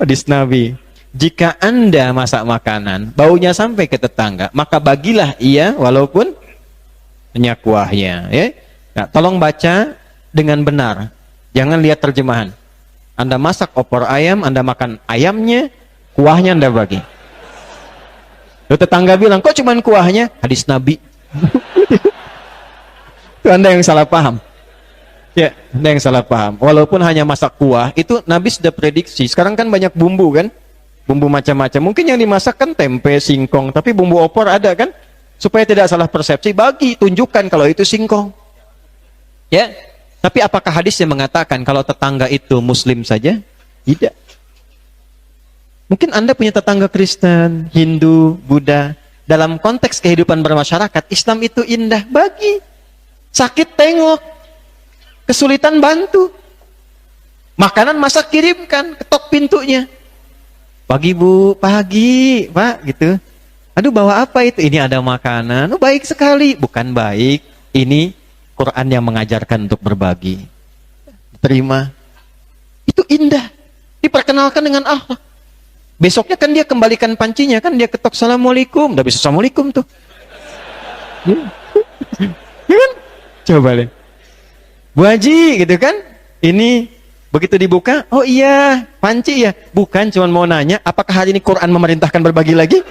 Hadis Nabi, jika Anda masak makanan, baunya sampai ke tetangga, maka bagilah ia walaupun kuahnya, ya. Nah, tolong baca dengan benar. Jangan lihat terjemahan. Anda masak opor ayam, Anda makan ayamnya, kuahnya Anda bagi. Lalu tetangga bilang, kok cuman kuahnya? Hadis Nabi. Itu Anda yang salah paham. Ya, Anda yang salah paham. Walaupun hanya masak kuah, itu Nabi sudah prediksi. Sekarang kan banyak bumbu kan? Bumbu macam-macam. Mungkin yang dimasak kan tempe, singkong, tapi bumbu opor ada kan? Supaya tidak salah persepsi, bagi, tunjukkan kalau itu singkong. Ya, tapi apakah hadis yang mengatakan kalau tetangga itu Muslim saja? Tidak. Mungkin Anda punya tetangga Kristen, Hindu, Buddha. Dalam konteks kehidupan bermasyarakat, Islam itu indah. Bagi. Sakit tengok. Kesulitan bantu. Makanan masak kirimkan, ketok pintunya. Pagi Bu, pagi Pak, gitu. Aduh, bawa apa itu? Ini ada makanan. Oh, baik sekali. Bukan baik. Ini Quran yang mengajarkan untuk berbagi. Terima. Itu indah. Diperkenalkan dengan akhlak. Besoknya kan dia kembalikan pancinya. Kan dia ketok Assalamualaikum. Udah bisa Assalamualaikum tuh. Ya kan? Coba lihat. Bu Haji gitu kan. Ini begitu dibuka. Oh iya, panci ya. Bukan, cuma mau nanya. Apakah hari ini Quran memerintahkan berbagi lagi?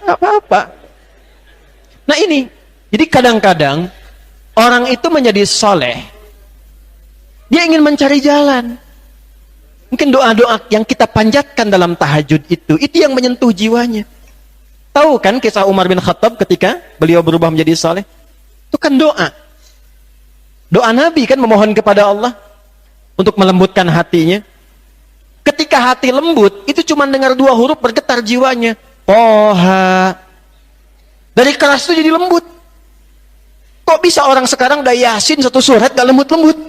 Apa-apa. Nah ini, jadi kadang-kadang orang itu menjadi soleh, dia ingin mencari jalan. Mungkin doa-doa yang kita panjatkan dalam tahajud itu yang menyentuh jiwanya. Tahu kan kisah Umar bin Khattab ketika beliau berubah menjadi soleh? Itu kan doa. Doa Nabi kan memohon kepada Allah untuk melembutkan hatinya. Ketika hati lembut, itu cuma dengar 2 huruf bergetar jiwanya. Toha. Dari keras itu jadi lembut. Kok bisa orang sekarang udah Yasin 1 surat gak lembut-lembut?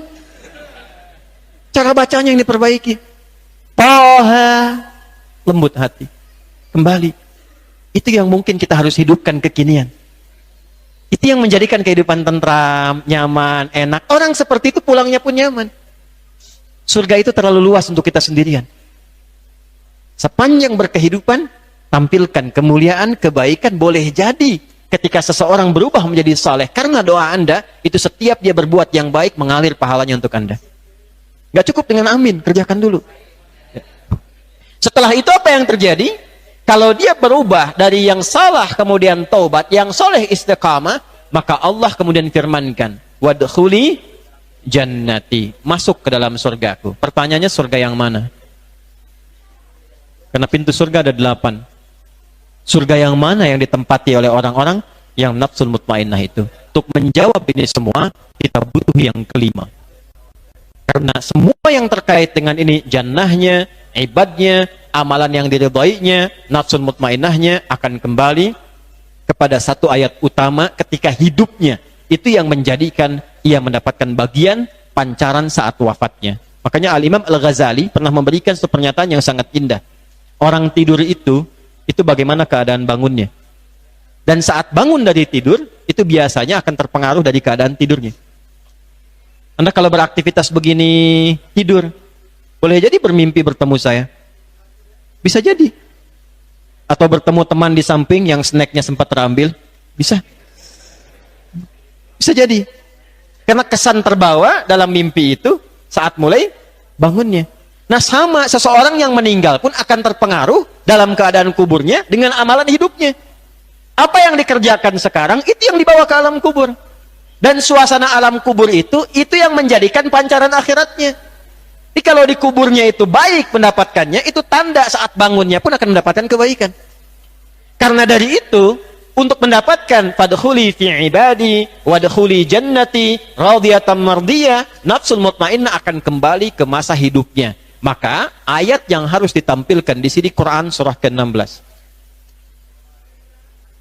Cara bacanya yang diperbaiki. Toha. Lembut hati. Kembali. Itu yang mungkin kita harus hidupkan kekinian. Itu yang menjadikan kehidupan tentram, nyaman, enak. Orang seperti itu pulangnya pun nyaman. Surga itu terlalu luas untuk kita sendirian. Sepanjang berkehidupan, tampilkan kemuliaan, kebaikan. Boleh jadi ketika seseorang berubah menjadi saleh, karena doa Anda, itu setiap dia berbuat yang baik, mengalir pahalanya untuk Anda. Gak cukup dengan amin, kerjakan dulu. Setelah itu apa yang terjadi? Kalau dia berubah dari yang salah kemudian taubat, yang soleh istiqamah, maka Allah kemudian firmankan, wadkhuli jannati, masuk ke dalam surgaku. Pertanyaannya, surga yang mana? Karena pintu surga ada 8. Surga yang mana yang ditempati oleh orang-orang yang nafsul mutmainnah itu? Untuk menjawab ini semua, kita butuh yang kelima. Karena semua yang terkait dengan ini, jannahnya, ibadnya, amalan yang diridhoinya, nafsul mutmainnahnya akan kembali kepada satu ayat utama ketika hidupnya. Itu yang menjadikan ia mendapatkan bagian pancaran saat wafatnya. Makanya Al-Imam Al-Ghazali pernah memberikan satu pernyataan yang sangat indah. Orang tidur itu bagaimana keadaan bangunnya. Dan saat bangun dari tidur, itu biasanya akan terpengaruh dari keadaan tidurnya. Anda kalau beraktivitas begini, tidur, boleh jadi bermimpi bertemu saya. Bisa jadi. Atau bertemu teman di samping yang snacknya sempat terambil. Bisa. Bisa jadi. Karena kesan terbawa dalam mimpi itu saat mulai bangunnya. Nah sama, seseorang yang meninggal pun akan terpengaruh dalam keadaan kuburnya dengan amalan hidupnya. Apa yang dikerjakan sekarang, itu yang dibawa ke alam kubur. Dan suasana alam kubur itu yang menjadikan pancaran akhiratnya. Jadi kalau di kuburnya itu baik mendapatkannya, itu tanda saat bangunnya pun akan mendapatkan kebaikan. Karena dari itu, untuk mendapatkan fadkhuli fi ibadi wadkhuli jannati radiyatan mardiyah, nafsul mutmainnah akan kembali ke masa hidupnya. Maka ayat yang harus ditampilkan di sini Quran surah ke-16.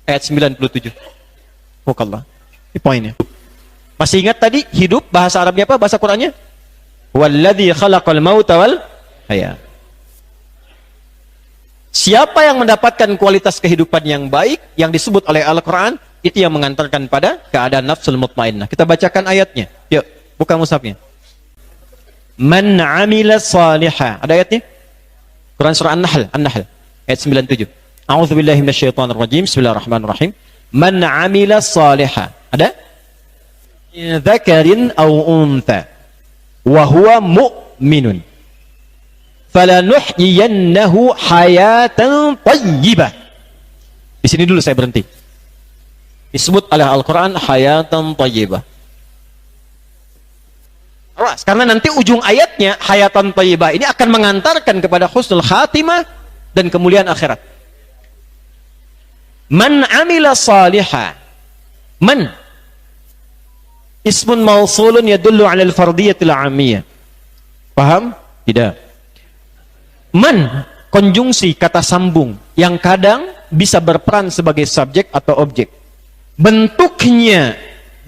Ayat 97. Mukallah. Ini poinnya. Masih ingat tadi hidup bahasa Arabnya apa? Bahasa Qurannya? Walladzi khalaqal mauta wal hayat. Siapa yang mendapatkan kualitas kehidupan yang baik yang disebut oleh Al-Quran, itu yang mengantarkan pada keadaan nafsul mutmainnah. Kita bacakan ayatnya. Yuk, buka mushafnya. Man 'amila shalihan. Ada ayatnya? Quran surah An-Nahl, ayat 97. A'udzubillahi minasyaitonir rajim. Bismillahirrahmanirrahim. Man 'amila shalihan. Ada? Dzakarin aw untha wa huwa mu'minun. Falanuhyiyannahu hayatan thayyibah. Di sini dulu saya berhenti. Disebut oleh Al-Qur'an hayatan thayyibah. Awas, karena nanti ujung ayatnya hayatan thayyibah ini akan mengantarkan kepada husnul khatimah dan kemuliaan akhirat. Man 'amila shalihan. Man ismun mausulun yadullu 'ala al-fardiyatil 'amiyah. Paham? Tidak. Man konjungsi kata sambung yang kadang bisa berperan sebagai subjek atau objek. Bentuknya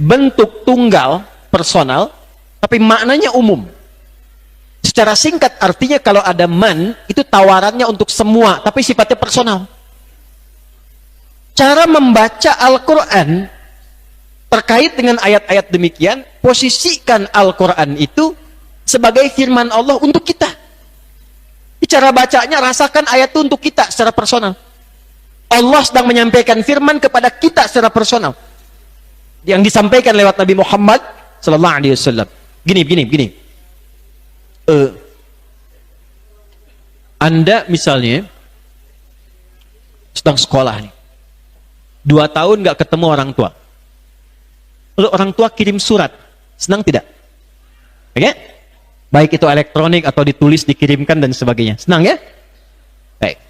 bentuk tunggal personal, tapi maknanya umum. Secara singkat artinya kalau ada man itu tawarannya untuk semua, tapi sifatnya personal. Cara membaca Al-Quran terkait dengan ayat-ayat demikian, posisikan Al-Quran itu sebagai firman Allah untuk kita. Cara bacanya, rasakan ayat itu untuk kita secara personal. Allah sedang menyampaikan firman kepada kita secara personal. Yang disampaikan lewat Nabi Muhammad sallallahu alaihi wasallam. Gini. Anda misalnya sedang sekolah nih. 2 tahun nggak ketemu orang tua. Lalu orang tua kirim surat. Senang tidak? Oke? Baik itu elektronik atau ditulis, dikirimkan dan sebagainya. Senang ya? Baik.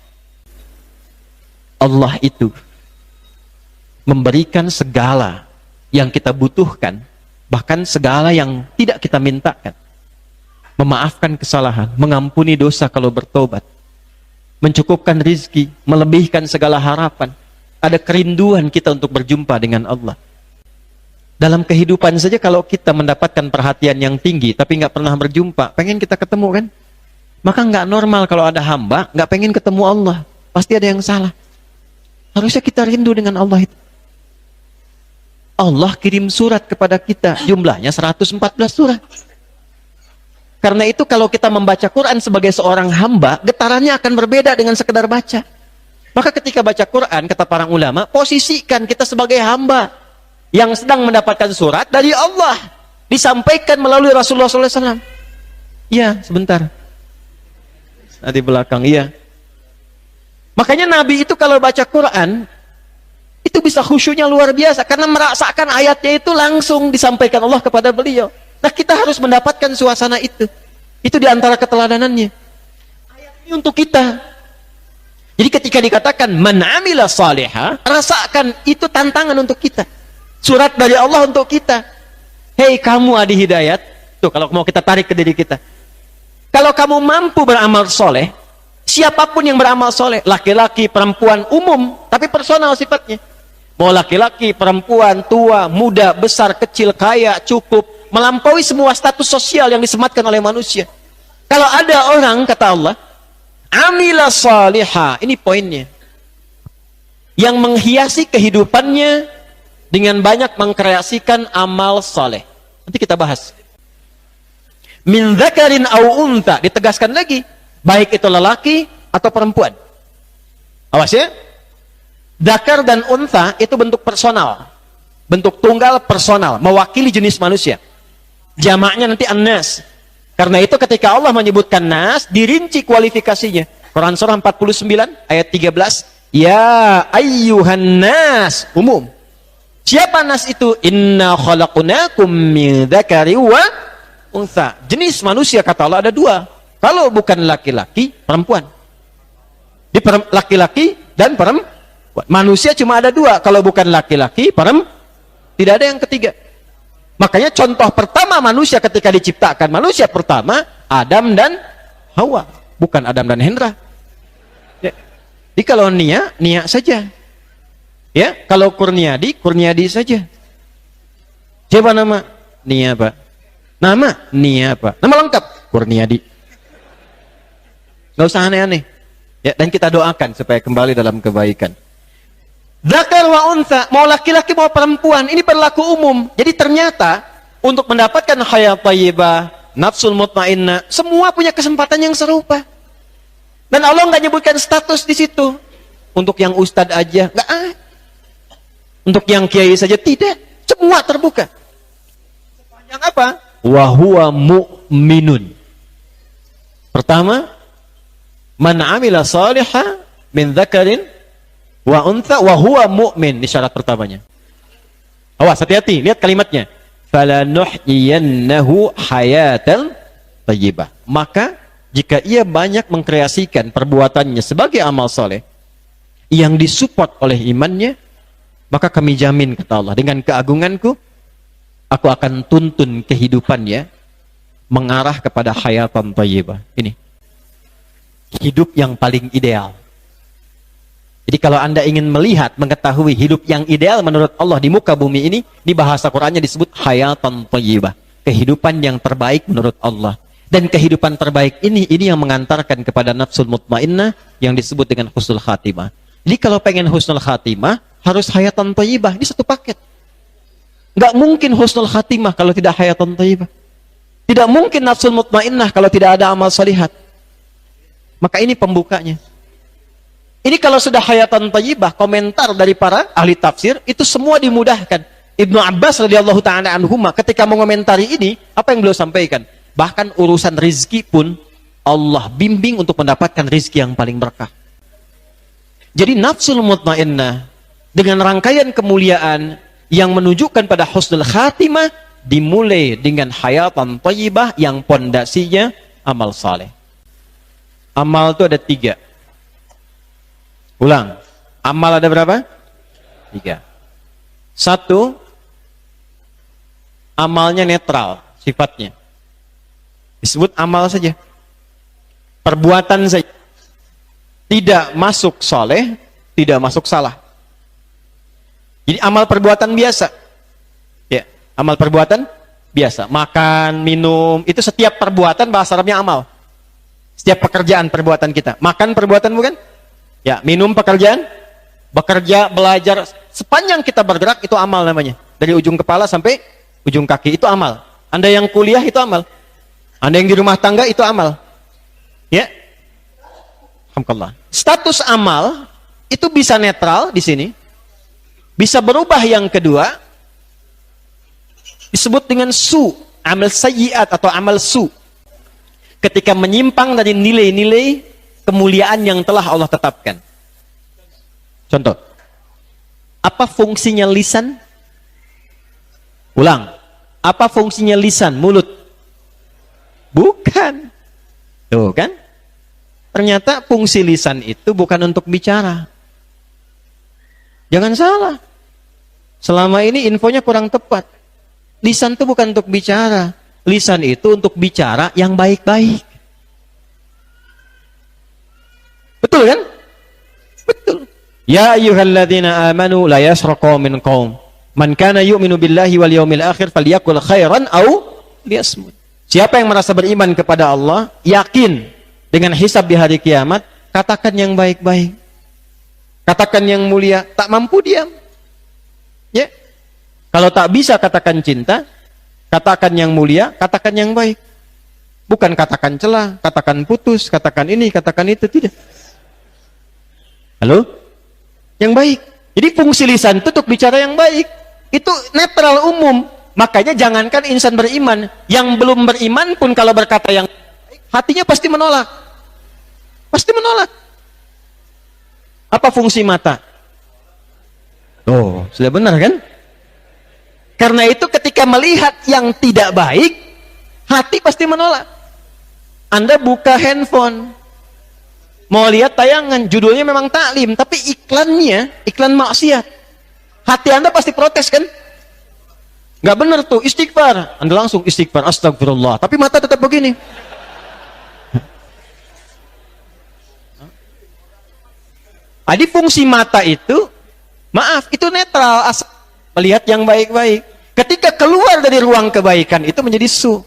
Allah itu memberikan segala yang kita butuhkan, bahkan segala yang tidak kita mintakan. Memaafkan kesalahan, mengampuni dosa kalau bertobat, mencukupkan rizki, melebihkan segala harapan. Ada kerinduan kita untuk berjumpa dengan Allah. Dalam kehidupan saja kalau kita mendapatkan perhatian yang tinggi tapi nggak pernah berjumpa, pengen kita ketemu kan? Maka nggak normal kalau ada hamba nggak pengen ketemu Allah. Pasti ada yang salah. Harusnya kita rindu dengan Allah itu. Allah kirim surat kepada kita, jumlahnya 114 surat. Karena itu kalau kita membaca Quran sebagai seorang hamba, getarannya akan berbeda dengan sekedar baca. Maka ketika baca Quran, kata para ulama, posisikan kita sebagai hamba yang sedang mendapatkan surat dari Allah, disampaikan melalui Rasulullah SAW. Iya, sebentar. Di belakang, iya. Makanya Nabi itu kalau baca Quran, itu bisa khusyuknya luar biasa, karena merasakan ayatnya itu langsung disampaikan Allah kepada beliau. Nah, kita harus mendapatkan suasana itu. Itu diantara keteladanannya. Ayat ini untuk kita. Jadi ketika dikatakan man 'amila shalihan, rasakan itu tantangan untuk kita. Surat dari Allah untuk kita. Hei kamu ahli hidayat, tuh kalau mau kita tarik ke diri kita. Kalau kamu mampu beramal soleh, siapapun yang beramal soleh, laki-laki, perempuan, umum, tapi personal sifatnya. Mau laki-laki, perempuan, tua, muda, besar, kecil, kaya, cukup, melampaui semua status sosial yang disematkan oleh manusia. Kalau ada orang, kata Allah, amila salihah, ini poinnya, yang menghiasi kehidupannya dengan banyak mengkreasikan amal saleh. Nanti kita bahas. Min dzakarin aw untha, ditegaskan lagi, baik itu lelaki atau perempuan. Awas ya. Dzakar dan untha itu bentuk personal. Bentuk tunggal personal, mewakili jenis manusia. Jamaknya nanti an-nas. Karena itu ketika Allah menyebutkan nas, dirinci kualifikasinya. Quran surah 49 ayat 13, ya ayyuhan nas, umum. Siapa nas itu? Inna khalaqnakum min dzakari wa untha. Jenis manusia kata Allah ada 2. Kalau bukan laki-laki, perempuan. Di laki-laki dan perempuan. Manusia cuma ada 2. Kalau bukan laki-laki, perempuan. Tidak ada yang ketiga. Makanya contoh pertama manusia ketika diciptakan, manusia pertama Adam dan Hawa, bukan Adam dan Hendra. Ya. Jadi kalau Nia saja. Ya, kalau Kurniadi saja. Siapa nama? Nia, Pak. Nama? Nia, Pak. Nama lengkap? Kurniadi. Nggak usah aneh-aneh. Ya, dan kita doakan supaya kembali dalam kebaikan. Dzakar wa untha, mau laki-laki mau perempuan, ini berlaku umum. Jadi ternyata untuk mendapatkan hayat thayyibah, nafsul mutmainnah, semua punya kesempatan yang serupa. Dan Allah nggak nyebutkan status di situ. Untuk yang ustadz aja, nggak. Untuk yang kiai saja tidak, semua terbuka. Sepanjang apa? Wa huwa mu'minun. Pertama, man 'amila shalihan min dzakarin wa untha wa huwa mu'min, di syarat pertamanya. Awas, hati-hati, lihat kalimatnya. Falanuhyiyannahu hayatan thayyibah. Maka jika ia banyak mengkreasikan perbuatannya sebagai amal soleh yang disupport oleh imannya, maka kami jamin, kata Allah, dengan keagunganku, aku akan tuntun kehidupannya mengarah kepada hayatan thayyibah. Ini hidup yang paling ideal. Jadi kalau Anda ingin melihat, mengetahui hidup yang ideal menurut Allah di muka bumi ini, di bahasa Qur'annya disebut hayatan thayyibah, kehidupan yang terbaik menurut Allah. Dan kehidupan terbaik ini yang mengantarkan kepada nafsul mutmainnah yang disebut dengan husnul khatimah. Jadi kalau pengen husnul khatimah, harus hayatan thayyibah. Ini satu paket. Nggak mungkin husnul khatimah kalau tidak hayatan thayyibah. Tidak mungkin nafsul mutmainnah kalau tidak ada amal salihat. Maka ini pembukanya. Ini kalau sudah hayatan thayyibah, komentar dari para ahli tafsir, itu semua dimudahkan. Ibnu Abbas radhiyallahu ta'ala anhuma ketika mengomentari ini, apa yang beliau sampaikan? Bahkan urusan rizki pun Allah bimbing untuk mendapatkan rizki yang paling berkah. Jadi nafsul mutmainnah dengan rangkaian kemuliaan yang menunjukkan pada husnul khatimah dimulai dengan hayatan thayyibah yang pondasinya amal saleh. Amal itu ada 3. Ulang. Amal ada berapa? 3. 1, amalnya netral sifatnya. Disebut amal saja. Perbuatan saja. Tidak masuk soleh, tidak masuk salah. Jadi amal perbuatan biasa. Ya, amal perbuatan biasa. Makan, minum, itu setiap perbuatan bahasa Arabnya amal. Setiap pekerjaan perbuatan kita. Makan perbuatan bukan? Ya, minum pekerjaan, bekerja, belajar, sepanjang kita bergerak itu amal namanya. Dari ujung kepala sampai ujung kaki itu amal. Anda yang kuliah itu amal. Anda yang di rumah tangga itu amal. Ya. Alhamdulillah. Status amal itu bisa netral di sini. Bisa berubah yang kedua. Disebut dengan su, amal sayyiat atau amal su. Ketika menyimpang dari nilai-nilai kemuliaan yang telah Allah tetapkan. Contoh. Apa fungsinya lisan? Ulang. Apa fungsinya lisan, mulut? Bukan. Tuh kan? Ternyata fungsi lisan itu bukan untuk bicara. Jangan salah. Selama ini infonya kurang tepat. Lisan itu bukan untuk bicara. Lisan itu untuk bicara yang baik-baik. Betul kan? Betul. Ya ayyuhalladzina amanu la yasraqu min qaum man kana yu'minu billahi wal yawmil akhir falyakul khairan aw liyasmut. Siapa yang merasa beriman kepada Allah, yakin dengan hisab di hari kiamat, katakan yang baik-baik. Katakan yang mulia, tak mampu diam. Ya. Kalau tak bisa katakan cinta, katakan yang mulia, katakan yang baik. Bukan katakan celah, katakan putus, katakan ini, katakan itu, tidak. Halo? Yang baik. Jadi fungsi lisan itu untuk bicara yang baik. Itu netral umum. Makanya jangankan insan beriman, yang belum beriman pun kalau berkata yang baik, hatinya pasti menolak. Pasti menolak. Apa fungsi mata? Oh, sudah benar kan? Karena itu ketika melihat yang tidak baik, hati pasti menolak. Anda buka handphone, mau lihat tayangan, judulnya memang taklim, tapi iklannya, iklan maksiat. Hati Anda pasti protes kan? Nggak benar tuh, istighfar. Anda langsung istighfar, astagfirullah. Tapi mata tetap begini. Jadi fungsi mata itu, maaf, itu netral, asal melihat yang baik-baik. Ketika keluar dari ruang kebaikan, itu menjadi su.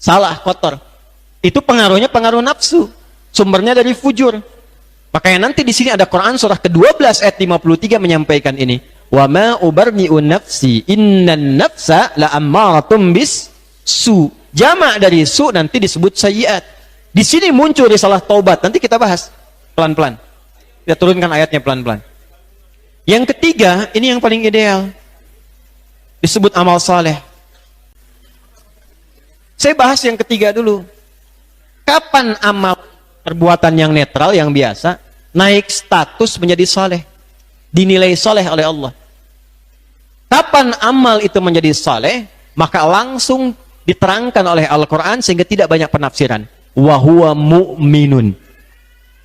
Salah, kotor. Itu pengaruhnya pengaruh nafsu. Sumbernya dari fujur. Makanya nanti di sini ada Quran surah ke-12 ayat 53 menyampaikan ini. Wa ma ubarni'u nafsi innan nafsa la'ammaratun bis su. Jamak dari su nanti disebut sayyiat. Di sini muncul risalah taubat. Nanti kita bahas pelan-pelan. Kita turunkan ayatnya pelan-pelan. Yang ketiga, ini yang paling ideal. Disebut amal saleh. Saya bahas yang ketiga dulu. Kapan amal perbuatan yang netral, yang biasa, naik status menjadi saleh? Dinilai saleh oleh Allah. Kapan amal itu menjadi saleh? Maka langsung diterangkan oleh Al-Quran sehingga tidak banyak penafsiran. Wahuwa mu'minun.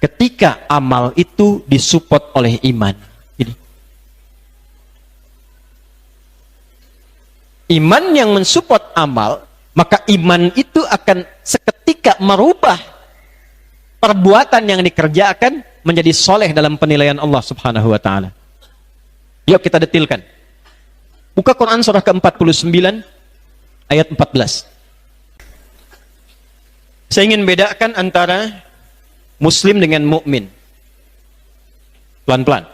Ketika amal itu disupport oleh iman. Ini. Iman yang mensupport amal, maka iman itu akan seketika merubah perbuatan yang dikerjakan menjadi soleh dalam penilaian Allah Subhanahu wa ta'ala. Yuk kita detilkan. Buka Quran surah ke-49 ayat 14. Saya ingin bedakan antara muslim dengan mukmin. Pelan-pelan.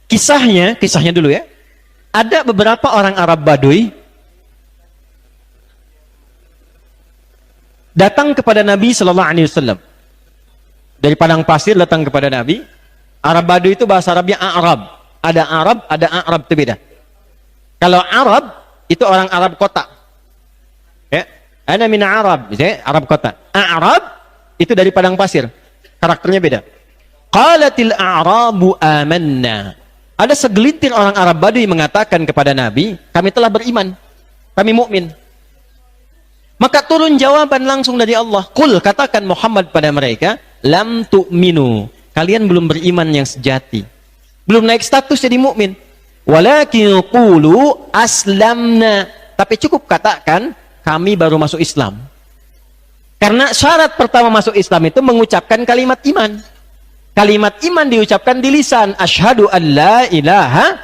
Kisahnya dulu ya. Ada beberapa orang Arab Baduy datang kepada Nabi Sallallahu Alaihi Wasallam. Dari padang pasir datang kepada Nabi. Arab Baduy itu bahasa Arabnya Arab. Ada Arab, ada Arab, itu beda. Kalau Arab itu orang Arab kota. Ya, ana min Arab, ya, Arab kota. Arab itu dari padang pasir. Karakternya beda. Qalatil a'rabu amanna. Ada segelintir orang Arab Baduy mengatakan kepada Nabi, kami telah beriman, kami mukmin. Maka turun jawaban langsung dari Allah. Qul, katakan Muhammad pada mereka, lam tu'minu. Kalian belum beriman yang sejati. Belum naik status jadi mukmin. Walakin qulu aslamna. Tapi cukup katakan, kami baru masuk Islam. Karena syarat pertama masuk Islam itu mengucapkan kalimat iman. Kalimat iman diucapkan di lisan. Asyhadu an la ilaha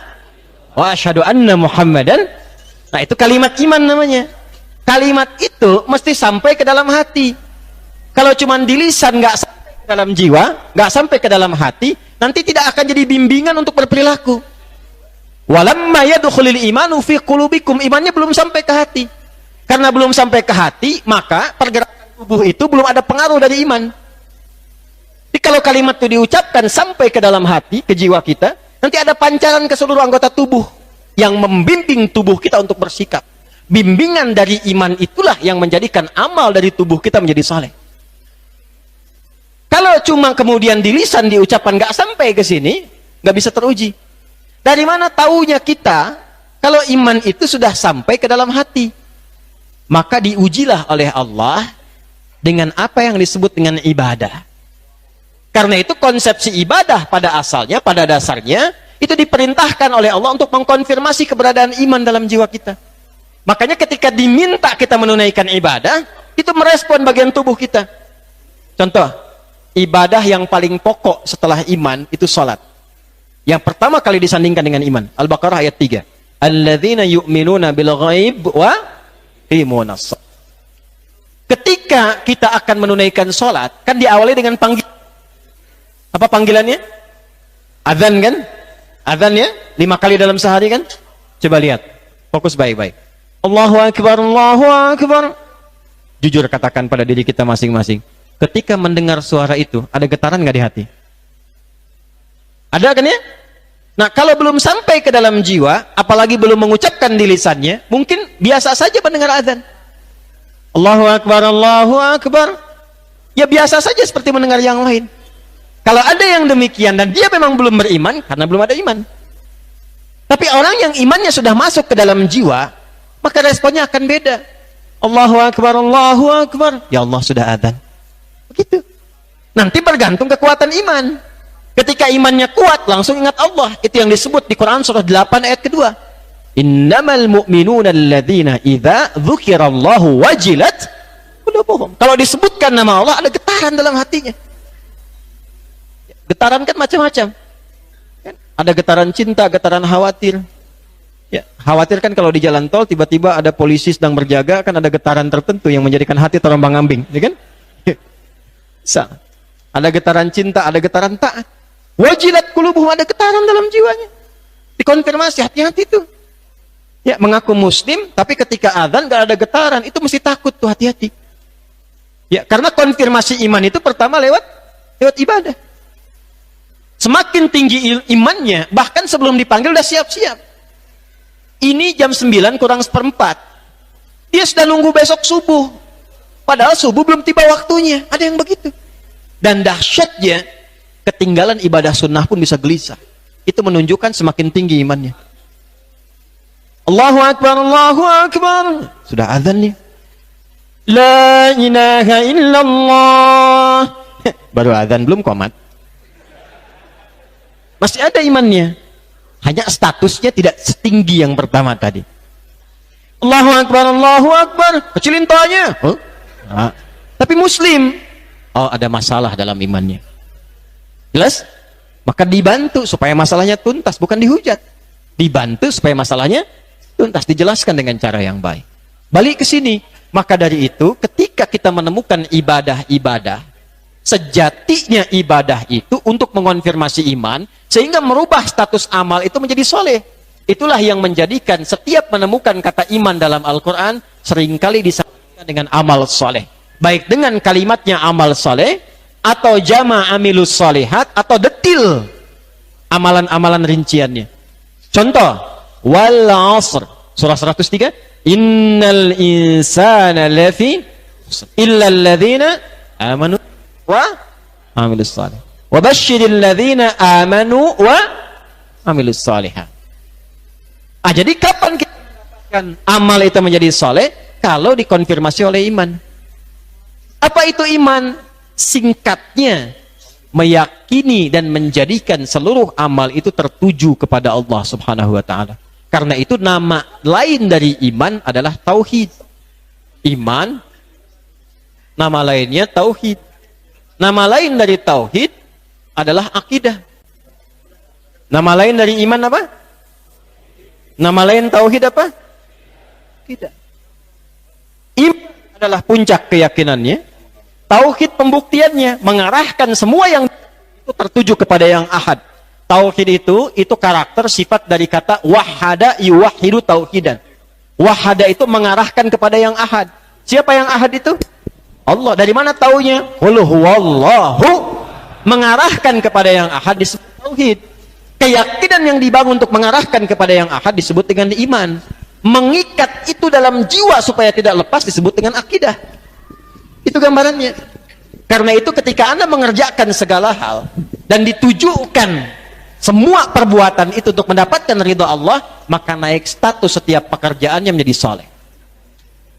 wa asyhadu anna Muhammadan. Nah, itu kalimat iman namanya. Kalimat itu mesti sampai ke dalam hati. Kalau cuma di lisan, nggak sampai ke dalam jiwa, nggak sampai ke dalam hati, nanti tidak akan jadi bimbingan untuk berperilaku. Walamma yadkhulul imanu fi qulubikum. Imannya belum sampai ke hati. Karena belum sampai ke hati, maka pergerakan tubuh itu belum ada pengaruh dari iman. Jadi kalau kalimat itu diucapkan sampai ke dalam hati, ke jiwa kita, nanti ada pancaran ke seluruh anggota tubuh yang membimbing tubuh kita untuk bersikap. Bimbingan dari iman itulah yang menjadikan amal dari tubuh kita menjadi saleh. Kalau cuma kemudian di lisan diucapkan nggak sampai ke sini, nggak bisa teruji. Dari mana taunya kita kalau iman itu sudah sampai ke dalam hati? Maka diujilah oleh Allah dengan apa yang disebut dengan ibadah. Karena itu konsepsi ibadah pada asalnya, pada dasarnya, itu diperintahkan oleh Allah untuk mengkonfirmasi keberadaan iman dalam jiwa kita. Makanya ketika diminta kita menunaikan ibadah, itu merespon bagian tubuh kita. Contoh, ibadah yang paling pokok setelah iman itu salat. Yang pertama kali disandingkan dengan iman. Al-Baqarah ayat 3. Alladzina yu'minuna bil ghaib wa yuqimunas shalah. Ketika kita akan menunaikan salat, kan diawali dengan panggilan. Apa panggilannya? Adzan kan? Adzan ya? 5 kali dalam sehari kan? Coba lihat. Fokus baik-baik. Allahu Akbar, Allahu Akbar. Jujur katakan pada diri kita masing-masing. Ketika mendengar suara itu, ada getaran nggak di hati? Ada kan ya? Nah, kalau belum sampai ke dalam jiwa, apalagi belum mengucapkan di lisannya, mungkin biasa saja mendengar adzan. Allahu Akbar, Allahu Akbar. Ya biasa saja seperti mendengar yang lain. Kalau ada yang demikian dan dia memang belum beriman, karena belum ada iman. Tapi orang yang imannya sudah masuk ke dalam jiwa, maka responnya akan beda. Allahu Akbar, Allahu Akbar. Ya Allah, sudah adzan. Begitu. Nanti bergantung kekuatan iman. Ketika imannya kuat, langsung ingat Allah. Itu yang disebut di Quran surah 8 ayat kedua. Innamal mu'minuna alladzina idza dzukirallahu wajilat qulubuhum. Kalau disebutkan nama Allah, ada getaran dalam hatinya. Getaran kan macam-macam. Ada getaran cinta, getaran khawatir. Ya, khawatir kan kalau di jalan tol tiba-tiba ada polisi sedang berjaga, kan ada getaran tertentu yang menjadikan hati terombang-ambing, ya kan? Ada getaran cinta, ada getaran taat. Wajilat qulubuhum, ada getaran dalam jiwanya. Dikonfirmasi, hati-hati tuh. Ya, mengaku muslim, tapi ketika adzan gak ada getaran, itu mesti takut tuh, hati-hati. Ya, karena konfirmasi iman itu pertama lewat ibadah. Semakin tinggi imannya, bahkan sebelum dipanggil udah siap-siap. Ini jam 9 kurang seperempat. Dia sudah nunggu besok subuh. Padahal subuh belum tiba waktunya. Ada yang begitu. Dan dahsyatnya, ketinggalan ibadah sunnah pun bisa gelisah. Itu menunjukkan semakin tinggi imannya. Allahu Akbar, Allahu Akbar. Sudah azan nih. La ilaha illallah. Baru azan, belum qomat. Masih ada imannya. Hanya statusnya tidak setinggi yang pertama tadi. Allahu Akbar, Allahu Akbar. Kecilin toanya. Oh? Nah. Tapi muslim. Oh, ada masalah dalam imannya. Jelas? Maka dibantu supaya masalahnya tuntas, bukan dihujat. Dibantu supaya masalahnya tuntas, dijelaskan dengan cara yang baik. Balik ke sini. Maka dari itu, ketika kita menemukan ibadah-ibadah, sejatinya ibadah itu untuk mengonfirmasi iman, sehingga merubah status amal itu menjadi soleh. Itulah yang menjadikan setiap menemukan kata iman dalam Al-Quran, seringkali disamakan dengan amal soleh. Baik dengan kalimatnya amal soleh, atau jama' amilus solehat, atau detil amalan-amalan rinciannya. Contoh, wal asr, surah 103, innal insana lafi illa alladhina amanu wa amilus salih wa basyiril ladzina amanu wa amilus salihat. Jadi kapan kita mendapatkan amal itu menjadi soleh? Kalau dikonfirmasi oleh iman. Apa itu iman? Singkatnya, meyakini dan menjadikan seluruh amal itu tertuju kepada Allah Subhanahu wa ta'ala. Karena itu nama lain dari iman adalah tauhid. Iman, nama lainnya tauhid. Nama lain dari tauhid adalah akidah. Nama lain dari iman apa? Nama lain tauhid apa? Tidak. Iman adalah puncak keyakinannya. Tauhid pembuktiannya, mengarahkan semua yang itu tertuju kepada yang ahad. Tauhid itu karakter sifat dari kata wahada yuwahidu tauhidan. Wahada itu mengarahkan kepada yang ahad. Siapa yang ahad itu? Allah. Dari mana taunya? Qul huwallahu. Mengarahkan kepada yang ahad disebut tauhid. Keyakinan yang dibangun untuk mengarahkan kepada yang ahad disebut dengan iman. Mengikat itu dalam jiwa supaya tidak lepas disebut dengan akidah. Itu gambarannya. Karena itu ketika Anda mengerjakan segala hal dan ditujukan semua perbuatan itu untuk mendapatkan ridha Allah, maka naik status setiap pekerjaannya menjadi saleh.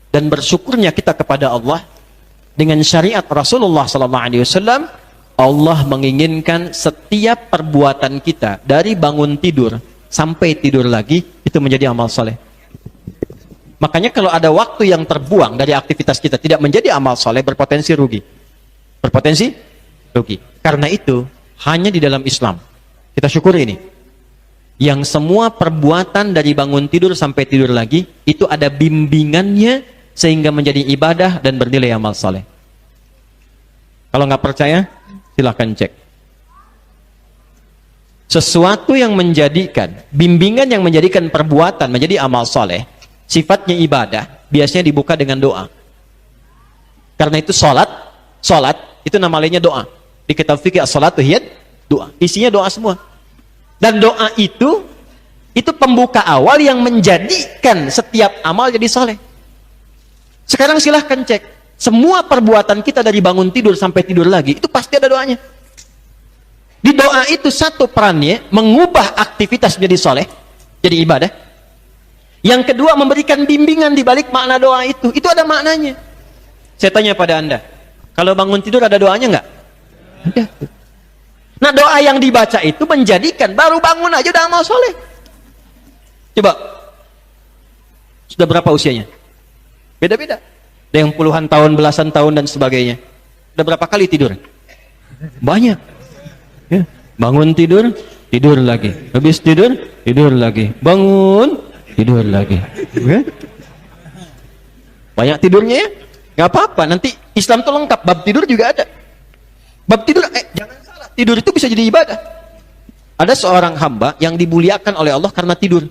Dan bersyukurnya kita kepada Allah dengan syariat Rasulullah SAW, Allah menginginkan setiap perbuatan kita dari bangun tidur sampai tidur lagi itu menjadi amal saleh. Makanya kalau ada waktu yang terbuang dari aktivitas kita tidak menjadi amal soleh, berpotensi rugi. Berpotensi rugi. Karena itu, hanya di dalam Islam. Kita syukuri ini. Yang semua perbuatan dari bangun tidur sampai tidur lagi, itu ada bimbingannya sehingga menjadi ibadah dan bernilai amal soleh. Kalau nggak percaya, silakan cek. Sesuatu yang menjadikan, bimbingan yang menjadikan perbuatan menjadi amal soleh, sifatnya ibadah, biasanya dibuka dengan doa. Karena itu salat itu nama lainnya doa. Di kitab fikih as-salatu hiya doa. Isinya doa semua. Dan doa itu pembuka awal yang menjadikan setiap amal jadi saleh. Sekarang silahkan cek. Semua perbuatan kita dari bangun tidur sampai tidur lagi, itu pasti ada doanya. Di doa itu satu perannya mengubah aktivitas menjadi saleh, jadi ibadah. Yang kedua, memberikan bimbingan di balik makna doa itu. Itu ada maknanya. Saya tanya pada Anda, kalau bangun tidur ada doanya enggak? Ada. Nah, doa yang dibaca itu menjadikan baru bangun aja udah amal soleh. Coba. Sudah berapa usianya? Beda-beda. Ada yang puluhan tahun, belasan tahun dan sebagainya. Udah berapa kali tidur? Banyak. Ya. Bangun tidur, tidur lagi. Habis tidur, tidur lagi. Bangun, tidur lagi. Banyak tidurnya ya? Gak apa-apa, nanti Islam itu lengkap. Bab tidur juga ada. Bab tidur, jangan salah, tidur itu bisa jadi ibadah. Ada seorang hamba yang dimuliakan oleh Allah karena tidur.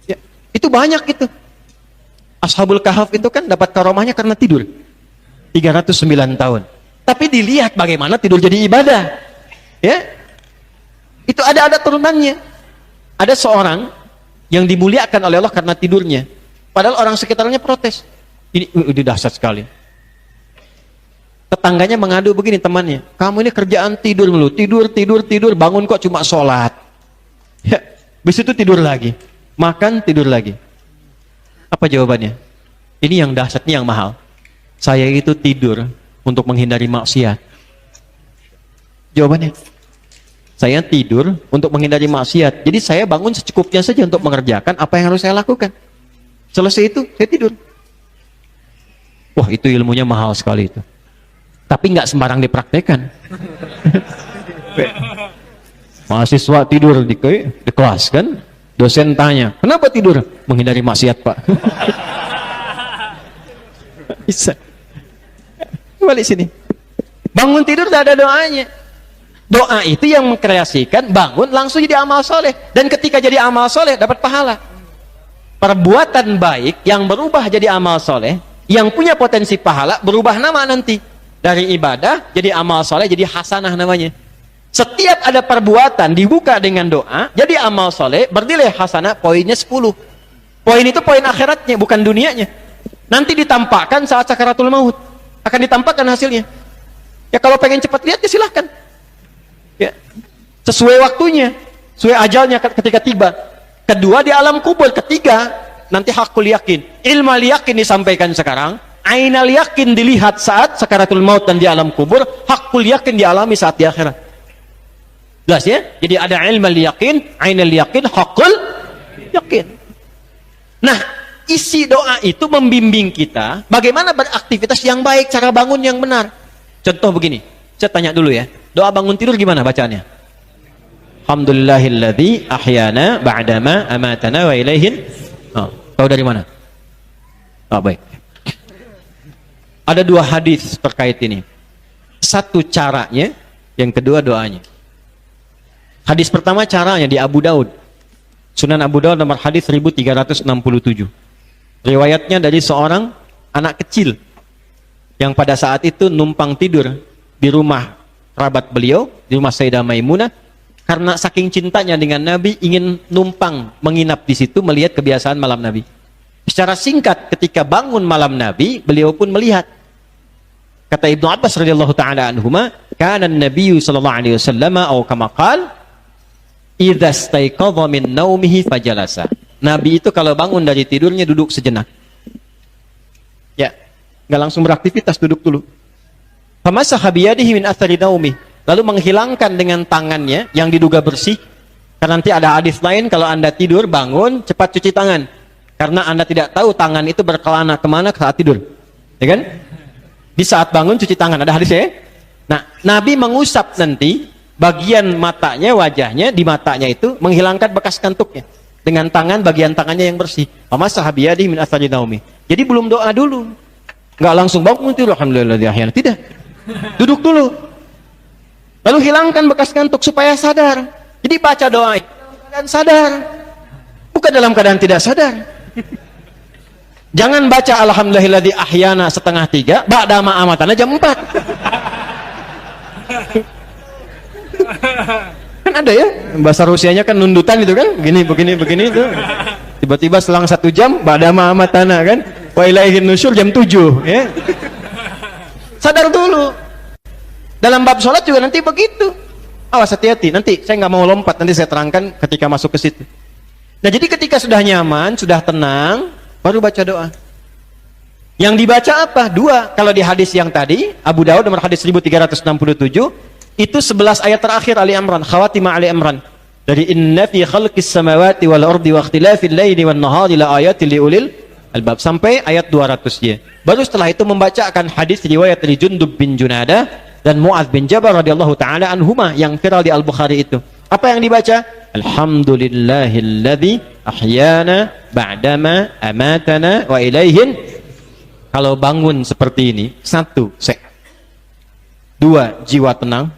Ya, itu banyak itu. Ashabul Kahf itu kan dapat karomahnya karena tidur. 309 tahun. Tapi dilihat bagaimana tidur jadi ibadah. Ya, itu ada turunannya. Ada seorang yang dimuliakan oleh Allah karena tidurnya, padahal orang sekitarnya protes. Ini dahsyat sekali. Tetangganya mengadu begini temannya, kamu ini kerjaan tidur mulu, tidur, bangun kok cuma sholat. Ya, habis itu tidur lagi, makan tidur lagi. Apa jawabannya? Ini yang dahsyatnya yang mahal. Saya itu tidur untuk menghindari maksiat. Jawabannya, saya tidur untuk menghindari maksiat. Jadi saya bangun secukupnya saja untuk mengerjakan apa yang harus saya lakukan. Selesai itu, saya tidur. Wah, itu ilmunya mahal sekali itu. Tapi nggak sembarang dipraktekkan. Mahasiswa tidur di kelas kan, dosen tanya, kenapa tidur? Menghindari maksiat, Pak. Bisa. Balik sini. Bangun tidur tidak ada doanya. Doa itu yang mengkreasikan, bangun langsung jadi amal soleh. Dan ketika jadi amal soleh dapat pahala. Perbuatan baik yang berubah jadi amal soleh, yang punya potensi pahala, berubah nama nanti. Dari ibadah jadi amal soleh, jadi hasanah namanya. Setiap ada perbuatan dibuka dengan doa, jadi amal soleh, bernilai hasanah, poinnya 10. Poin itu poin akhiratnya, bukan dunianya. Nanti ditampakkan saat sakaratul maut. Akan ditampakkan hasilnya. Ya kalau pengen cepat lihat ya silahkan. Ya, sesuai waktunya, sesuai ajalnya ketika tiba. Kedua di alam kubur. Ketiga nanti hakul yakin, ilmal yakin disampaikan sekarang, ainal yakin dilihat saat sakaratul maut dan di alam kubur, hakul yakin dialami saat di akhirat. Jelas ya? Jadi ada ilmal yakin, ainal yakin, hakul yakin. Nah, isi doa itu membimbing kita bagaimana beraktivitas yang baik, cara bangun yang benar. Contoh begini, saya tanya dulu ya, doa bangun tidur gimana bacaannya? Alhamdulillahilladzi ahyana ba'dama amatana wa ilaihin. Tahu dari mana? Baik. Ada dua hadis terkait ini. Satu caranya, yang kedua doanya. Hadis pertama caranya di Abu Daud. Sunan Abu Daud nomor hadis 1367. Riwayatnya dari seorang anak kecil yang pada saat itu numpang tidur di rumah kerabat beliau, di rumah Sayyidah Maimunah, karena saking cintanya dengan Nabi ingin numpang menginap di situ melihat kebiasaan malam Nabi. Secara singkat ketika bangun malam Nabi, beliau pun melihat. Kata Ibnu Abbas radhiyallahu taala anhuma, kana an-nabiy sallallahu alaihi wasallam atau kama qala idza staiqadha min naumihi fajalasa. Nabi itu kalau bangun dari tidurnya duduk sejenak. Ya, nggak langsung beraktivitas, duduk dulu. Famasaha biyadihi min athari naumi. Lalu menghilangkan dengan tangannya yang diduga bersih. Karena nanti ada hadis lain kalau Anda tidur bangun cepat cuci tangan. Karena Anda tidak tahu tangan itu berkelana kemana saat tidur. Ya kan? Di saat bangun cuci tangan, ada hadisnya ya? Nah, Nabi mengusap nanti bagian matanya, wajahnya, di matanya itu menghilangkan bekas kantuknya dengan tangan, bagian tangannya yang bersih. Famasaha biyadihi min athari naumi. Jadi belum doa dulu. Nggak langsung bangun tidur, alhamdulillah ahyana. Tidak. Duduk dulu. Lalu hilangkan bekas kantuk supaya sadar. Jadi baca doa itu dalam keadaan sadar, bukan dalam keadaan tidak sadar. Jangan baca alhamdulillahilladzi ahyana setengah 3, ba'da ma amatana jam 4. Kan ada ya, bahasa Rusianya kan nundutan itu kan, begini itu. Tiba-tiba selang 1 jam, ba'da ma amatana kan, wa ilaihin nusyur jam 7 ya. Sadar dulu. Dalam bab sholat juga nanti begitu. Awas, hati-hati, nanti saya nggak mau lompat, nanti saya terangkan ketika masuk ke situ. Nah, jadi ketika sudah nyaman, sudah tenang, baru baca doa. Yang dibaca apa? 2. Kalau di hadis yang tadi, Abu Daud nomor hadis 1367, itu 11 ayat terakhir Ali Imran, khawatimah Ali Imran. Dari inna fi khalqis samawati wal ardi wa ikhtilafil laili wan nahari la ayatin liulil albab sampai ayat 200-nya. Baru setelah itu membacakan hadis riwayat dari Jundub bin Junadah dan Mu'adz bin Jabal radhiyallahu taala anhuma yang viral di Al-Bukhari itu. Apa yang dibaca? Alhamdulillahilladzi ahyana ba'dama amatana wa ilaihin. Kalau bangun seperti ini, 1, sehat. 2, jiwa tenang.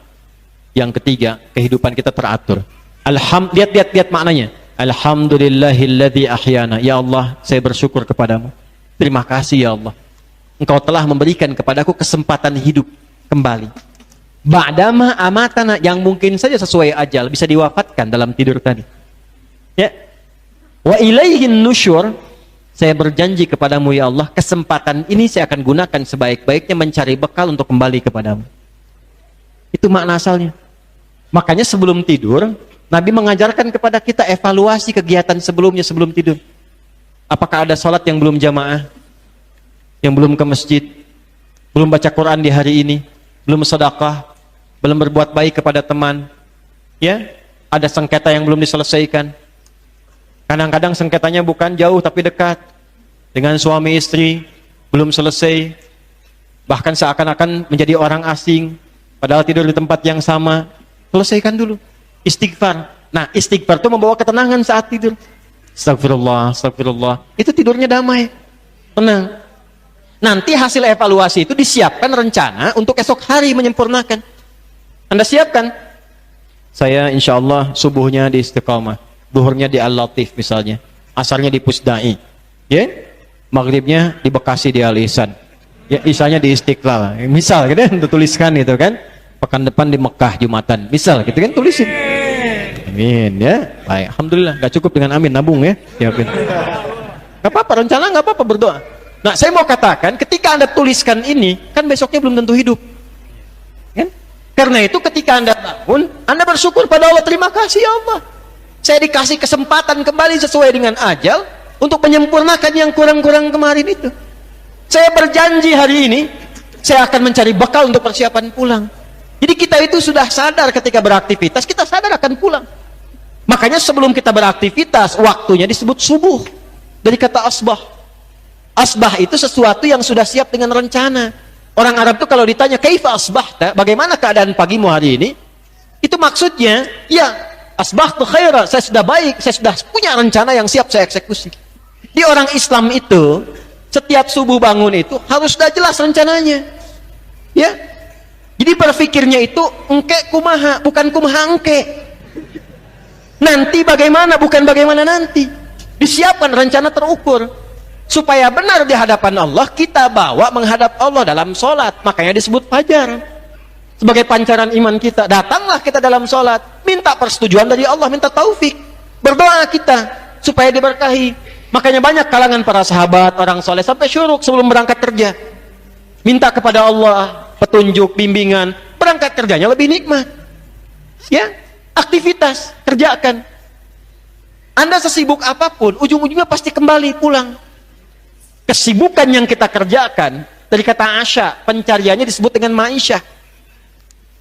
Yang ketiga, kehidupan kita teratur. Lihat maknanya. Alhamdulillahilladzi ahyana. Ya Allah, saya bersyukur kepadamu. Terima kasih ya Allah. Engkau telah memberikan kepadaku kesempatan hidup kembali. ba'dama amatana, yang mungkin saja sesuai ajal bisa diwafatkan dalam tidur tadi. Ya. Wa ilaihin nusyur, saya berjanji kepadamu ya Allah, kesempatan ini saya akan gunakan sebaik-baiknya mencari bekal untuk kembali kepadamu. Itu makna asalnya. Makanya sebelum tidur, Nabi mengajarkan kepada kita evaluasi kegiatan sebelumnya sebelum tidur. Apakah ada sholat yang belum jamaah, yang belum ke masjid, belum baca Quran di hari ini, belum sedekah, belum berbuat baik kepada teman, ya, ada sengketa yang belum diselesaikan. Kadang-kadang sengketanya bukan jauh tapi dekat, dengan suami istri belum selesai, bahkan seakan-akan menjadi orang asing, padahal tidur di tempat yang sama. Selesaikan dulu. Istighfar. Nah, istighfar itu membawa ketenangan saat tidur. Astagfirullah, astagfirullah. Itu tidurnya damai, tenang. Nanti hasil evaluasi itu disiapkan rencana untuk esok hari menyempurnakan. Anda siapkan. Saya insya Allah subuhnya di Istiqamah, duhurnya di Al-Latif misalnya, asarnya di Pusdai, ya, maghribnya di Bekasi di Al-Ihsan, ya, isanya di Istiqlal. Misal, gitu, untuk tuliskan itu kan. Pekan depan di Mekah Jumatan, misal gitu kan, tulisin. Amin ya. Baik, alhamdulillah. Gak cukup dengan amin, nabung ya. Siapin. Gak apa-apa, rencana gak apa-apa, berdoa. Nah, saya mau katakan, ketika Anda tuliskan ini, kan besoknya belum tentu hidup. Kan? Karena itu ketika Anda bangun, Anda bersyukur pada Allah, terima kasih ya Allah. Saya dikasih kesempatan kembali sesuai dengan ajal untuk menyempurnakan yang kurang-kurang kemarin itu. Saya berjanji hari ini, saya akan mencari bekal untuk persiapan pulang. Jadi kita itu sudah sadar ketika beraktivitas, kita sadar akan pulang. Makanya sebelum kita beraktivitas, waktunya disebut subuh. Dari kata asbah. Asbah itu sesuatu yang sudah siap dengan rencana. Orang Arab itu kalau ditanya, kaifa asbahta, bagaimana keadaan pagimu hari ini? Itu maksudnya, ya, asbahtu khaira, saya sudah baik, saya sudah punya rencana yang siap saya eksekusi. Di orang Islam itu, setiap subuh bangun itu harus sudah jelas rencananya. Ya. Jadi berpikirnya itu engke kumaha, bukan kumaha engke. Nanti bagaimana, bukan bagaimana nanti. Disiapkan rencana terukur. Supaya benar di hadapan Allah, kita bawa menghadap Allah dalam sholat. Makanya disebut fajar. Sebagai pancaran iman kita. Datanglah kita dalam sholat. Minta persetujuan dari Allah, minta taufik. Berdoa kita, supaya diberkahi. Makanya banyak kalangan para sahabat, orang soleh, sampai syuruk sebelum berangkat kerja. Minta kepada Allah petunjuk, bimbingan, berangkat kerjanya lebih nikmat. Ya, aktivitas, kerjakan. Anda sesibuk apapun, ujung-ujungnya pasti kembali pulang. Kesibukan yang kita kerjakan, dari kata asya, pencariannya disebut dengan ma'isyah.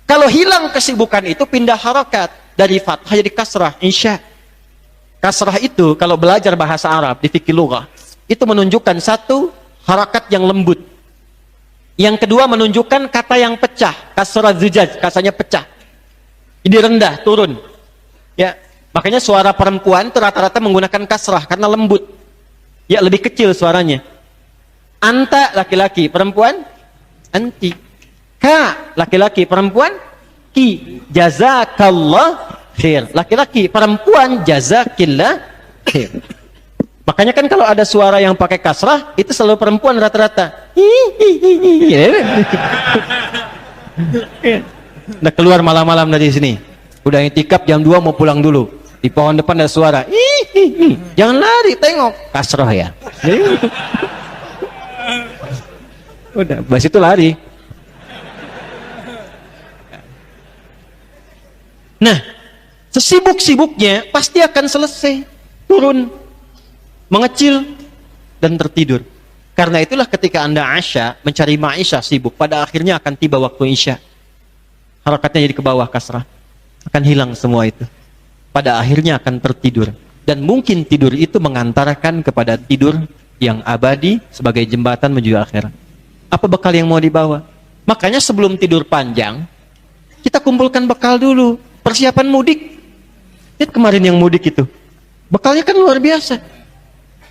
Kalau hilang kesibukan itu, pindah harakat. Dari fathah jadi kasrah, isya. Kasrah itu, kalau belajar bahasa Arab, di fikih lughah, itu menunjukkan satu, harakat yang lembut. Yang kedua menunjukkan kata yang pecah, kasrah zujaj, kasanya pecah. Jadi rendah, turun. Ya, makanya suara perempuan itu rata-rata menggunakan kasrah karena lembut. Ya, lebih kecil suaranya. Anta laki-laki, perempuan anti. Ka laki-laki, perempuan ki. Jazakallah khair. Laki-laki, perempuan jazakillah khair. Makanya kan kalau ada suara yang pakai kasrah, itu selalu perempuan rata-rata. Udah keluar malam-malam dari sini. Udah itikaf jam 2 mau pulang dulu. Di pohon depan ada suara. Jangan lari, tengok. Kasrah ya. Udah, bas itu lari. Nah, sesibuk-sibuknya pasti akan selesai. Turun. Mengecil dan tertidur. Karena itulah ketika Anda asya, mencari ma'isyah, sibuk, pada akhirnya akan tiba waktu isya. Harakatnya jadi ke bawah, kasrah. Akan hilang semua itu. Pada akhirnya akan tertidur. Dan mungkin tidur itu mengantarkan kepada tidur yang abadi sebagai jembatan menuju akhirat. Apa bekal yang mau dibawa? Makanya sebelum tidur panjang, kita kumpulkan bekal dulu. Persiapan mudik. Lihat kemarin yang mudik itu. Bekalnya kan luar biasa.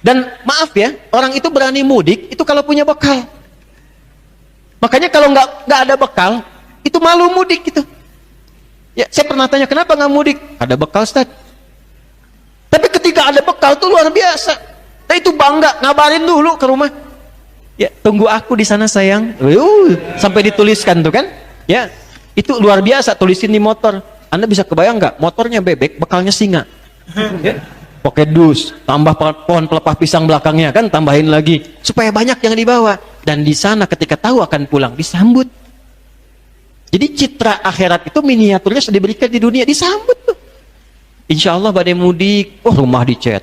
Dan maaf ya, orang itu berani mudik itu kalau punya bekal. Makanya kalau nggak ada bekal, itu malu mudik gitu. Ya, saya pernah tanya kenapa nggak mudik? Ada bekal, Ustaz. Tapi ketika ada bekal tuh luar biasa. Nah itu bangga, ngabarin dulu ke rumah. Ya, tunggu aku di sana sayang. Sampai dituliskan tuh kan? Ya, Itu luar biasa, tulisin di motor. Anda bisa kebayang nggak? Motornya bebek, bekalnya singa. Ya? Pakai dus, tambah pohon pelepah pisang belakangnya kan, tambahin lagi supaya banyak yang dibawa. Dan di sana ketika tahu akan pulang, disambut. Jadi citra akhirat itu miniaturnya sudah diberikan di dunia, disambut tuh. Insya Allah badai mudik, rumah dicat,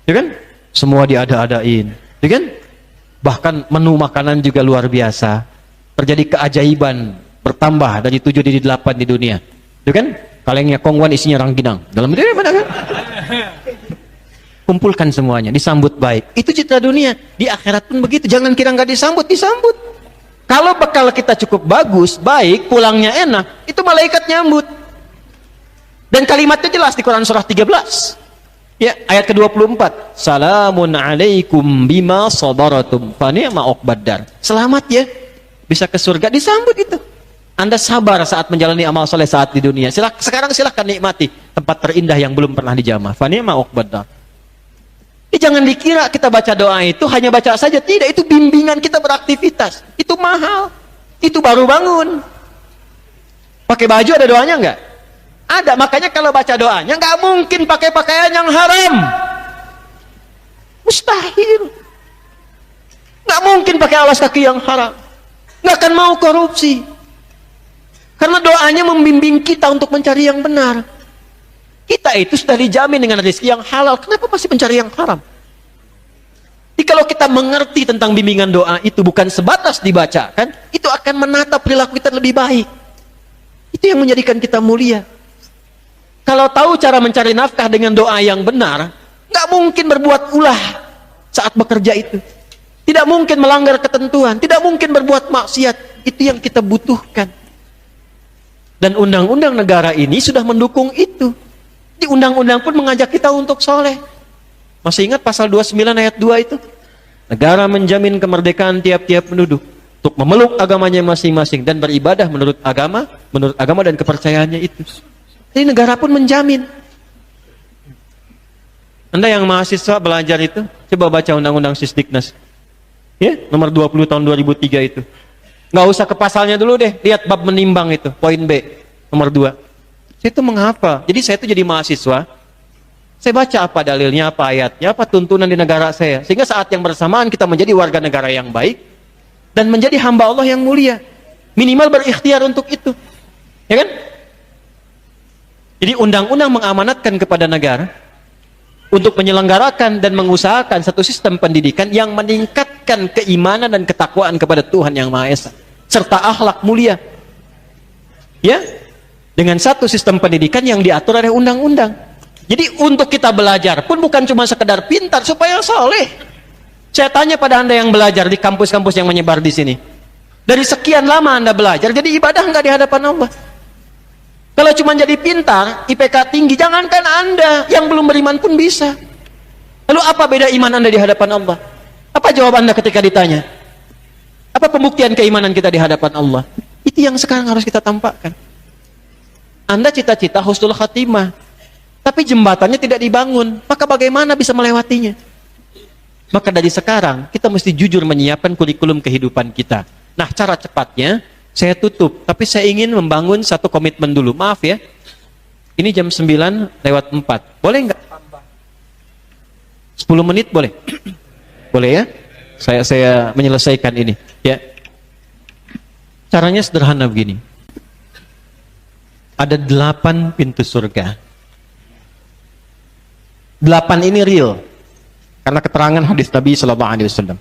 ya kan? Semua diada-adain, ya kan? Bahkan menu makanan juga luar biasa. Terjadi keajaiban, bertambah dari 7 jadi 8 di dunia, ya kan? Kalengnya kongwan isinya rangginang. Dalam dunia mana kan? Kumpulkan semuanya, disambut baik. Itu citra dunia. Di akhirat pun begitu. Jangan kira nggak disambut, disambut. Kalau bekal kita cukup bagus, baik, pulangnya enak, itu malaikat nyambut. Dan kalimatnya jelas di Quran surah 13. Ya, ayat ke-24. Salamun alaikum bima sabaratum fa ni'ma uqbaddar. Selamat ya. Bisa ke surga, disambut itu. Anda sabar saat menjalani amal soleh saat di dunia. Sekarang silahkan nikmati tempat terindah yang belum pernah dijamah. Fa ni'ma uqbaddar. Jangan dikira kita baca doa itu hanya baca saja. Tidak, itu bimbingan kita beraktivitas. Itu mahal. Itu baru bangun. Pakai baju ada doanya enggak? Ada. Makanya kalau baca doanya enggak mungkin pakai pakaian yang haram. Mustahil. Enggak mungkin pakai alas kaki yang haram. Enggak akan mau korupsi. Karena doanya membimbing kita untuk mencari yang benar. Kita itu sudah dijamin dengan rezeki yang halal. Kenapa masih mencari yang haram? Jadi kalau kita mengerti tentang bimbingan doa itu bukan sebatas dibaca, kan? Itu akan menata perilaku kita lebih baik. Itu yang menjadikan kita mulia. Kalau tahu cara mencari nafkah dengan doa yang benar, nggak mungkin berbuat ulah saat bekerja itu. Tidak mungkin melanggar ketentuan. Tidak mungkin berbuat maksiat. Itu yang kita butuhkan. Dan undang-undang negara ini sudah mendukung itu. Di undang-undang pun mengajak kita untuk soleh. Masih ingat pasal 29 ayat 2 itu? Negara menjamin kemerdekaan tiap-tiap penduduk untuk memeluk agamanya masing-masing dan beribadah menurut agama dan kepercayaannya itu. Jadi negara pun menjamin. Anda yang mahasiswa belajar itu, coba baca undang-undang Sisdiknas. Ya, nomor 20 tahun 2003 itu. Nggak usah ke pasalnya dulu deh, lihat bab menimbang itu, poin B, nomor 2. Saya itu menghafal. Jadi saya itu jadi mahasiswa, saya baca apa dalilnya, apa ayatnya, apa tuntunan di negara saya. Sehingga saat yang bersamaan kita menjadi warga negara yang baik dan menjadi hamba Allah yang mulia. Minimal berikhtiar untuk itu. Ya kan? Jadi undang-undang mengamanatkan kepada negara untuk menyelenggarakan dan mengusahakan satu sistem pendidikan yang meningkatkan keimanan dan ketakwaan kepada Tuhan Yang Maha Esa serta akhlak mulia. Ya? Dengan satu sistem pendidikan yang diatur oleh undang-undang. Jadi untuk kita belajar pun bukan cuma sekedar pintar supaya soleh. Saya tanya pada Anda yang belajar di kampus-kampus yang menyebar di sini. Dari sekian lama Anda belajar, jadi ibadah nggak di hadapan Allah? Kalau cuma jadi pintar, IPK tinggi, jangankan Anda, yang belum beriman pun bisa. Lalu apa beda iman Anda di hadapan Allah? Apa jawab Anda ketika ditanya? Apa pembuktian keimanan kita di hadapan Allah? Itu yang sekarang harus kita tampakkan. Anda cita-cita husnul khatimah, tapi jembatannya tidak dibangun, maka bagaimana bisa melewatinya? Maka dari sekarang, kita mesti jujur menyiapkan kurikulum kehidupan kita. Nah, cara cepatnya, saya tutup, tapi saya ingin membangun satu komitmen dulu. Maaf ya, ini jam 9:04. Boleh nggak? 10 menit boleh? Boleh ya? Saya menyelesaikan ini. Ya. Caranya sederhana begini. Ada 8 pintu surga. 8 ini real. Karena keterangan hadis Nabi SAW.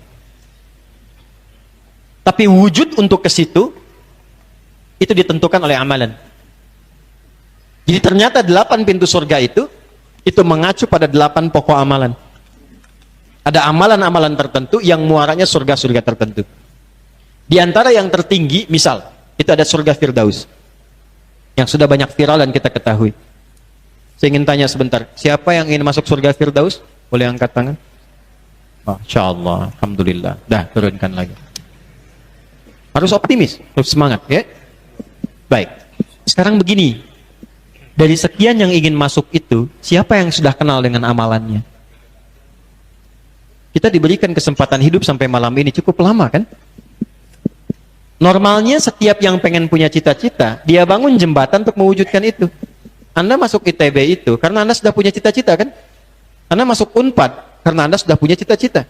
Tapi wujud untuk ke situ, itu ditentukan oleh amalan. Jadi ternyata 8 pintu surga itu mengacu pada 8 pokok amalan. Ada amalan-amalan tertentu yang muaranya surga-surga tertentu. Di antara yang tertinggi, misal, itu ada surga Firdaus. Yang sudah banyak viral dan kita ketahui. Saya ingin tanya sebentar, siapa yang ingin masuk surga Firdaus? Boleh angkat tangan? Masya Allah, Alhamdulillah. Dah, turunkan lagi. Harus optimis, harus semangat, ya. Baik, sekarang begini. Dari sekian yang ingin masuk itu, siapa yang sudah kenal dengan amalannya? Kita diberikan kesempatan hidup sampai malam ini, cukup lama kan? Normalnya setiap yang pengen punya cita-cita, dia bangun jembatan untuk mewujudkan itu. Anda masuk ITB itu karena Anda sudah punya cita-cita kan? Anda masuk Unpad karena Anda sudah punya cita-cita.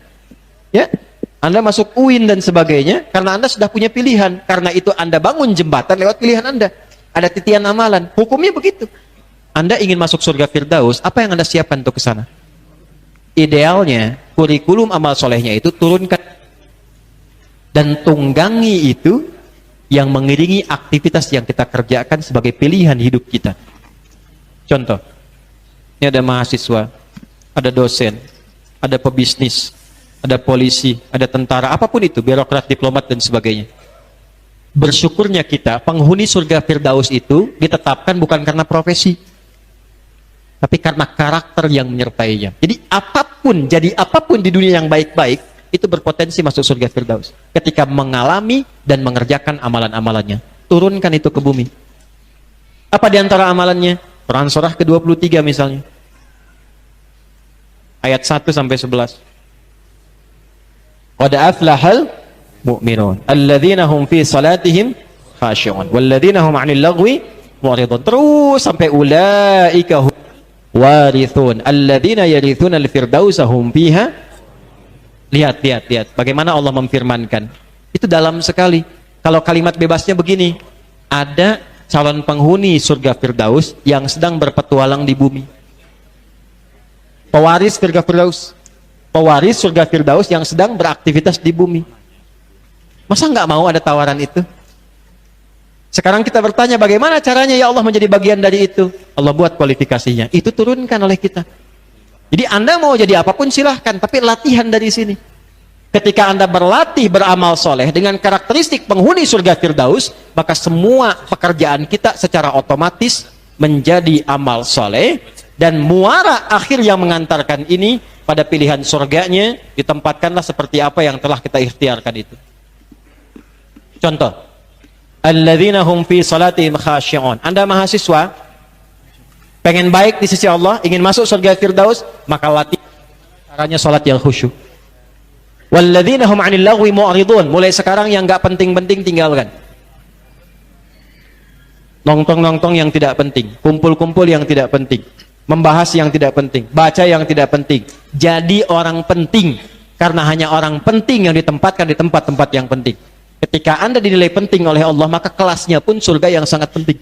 Ya? Anda masuk UIN dan sebagainya karena Anda sudah punya pilihan. Karena itu Anda bangun jembatan lewat pilihan Anda. Ada titian amalan. Hukumnya begitu. Anda ingin masuk surga Firdaus, apa yang Anda siapkan untuk ke sana? Idealnya, kurikulum amal solehnya itu turunkan dan tunggangi itu yang mengiringi aktivitas yang kita kerjakan sebagai pilihan hidup kita. Contoh, ini ada mahasiswa, ada dosen, ada pebisnis, ada polisi, ada tentara, apapun itu, birokrat, diplomat, dan sebagainya. Bersyukurnya kita, penghuni surga Firdaus itu ditetapkan bukan karena profesi, tapi karena karakter yang menyertainya. Jadi apapun, jadi apapun di dunia yang baik-baik, itu berpotensi masuk surga Firdaus ketika mengalami dan mengerjakan amalan-amalannya. Turunkan itu ke bumi. Apa di antara amalannya? Quran surah ke-23 misalnya, ayat 1 sampai 11. Qad aflahal mu'minun alladzina hum fi salatihim khashi'un walladzina hum 'anil lagwi mu'ridun. Terus sampai ulaika hum warithun alladzina yarithuna al-firdausa hum fiha. Lihat bagaimana Allah memfirmankan. Itu dalam sekali. Kalau kalimat bebasnya begini, ada calon penghuni surga Firdaus yang sedang berpetualang di bumi. Pewaris surga Firdaus. Pewaris surga Firdaus yang sedang beraktivitas di bumi. Masa nggak mau ada tawaran itu? Sekarang kita bertanya, bagaimana caranya ya Allah menjadi bagian dari itu? Allah buat kualifikasinya. Itu turunkan oleh kita. Jadi Anda mau jadi apapun silahkan, tapi latihan dari sini. Ketika Anda berlatih beramal soleh dengan karakteristik penghuni surga Firdaus, maka semua pekerjaan kita secara otomatis menjadi amal soleh, dan muara akhir yang mengantarkan ini pada pilihan surganya ditempatkanlah seperti apa yang telah kita ikhtiarkan itu. Contoh, alladzina hum fi salatihim khashi'un. Anda mahasiswa pengen baik di sisi Allah, ingin masuk surga Firdaus, maka latih caranya sholat yang khusyuk. Walladzina hum 'anil lagwi mu'ridun. Mulai sekarang yang enggak penting-penting tinggalkan. Nongkrong-nongkrong yang tidak penting, kumpul-kumpul yang tidak penting, membahas yang tidak penting, baca yang tidak penting. Jadi orang penting, karena hanya orang penting yang ditempatkan di tempat-tempat yang penting. Ketika Anda dinilai penting oleh Allah, maka kelasnya pun surga yang sangat penting.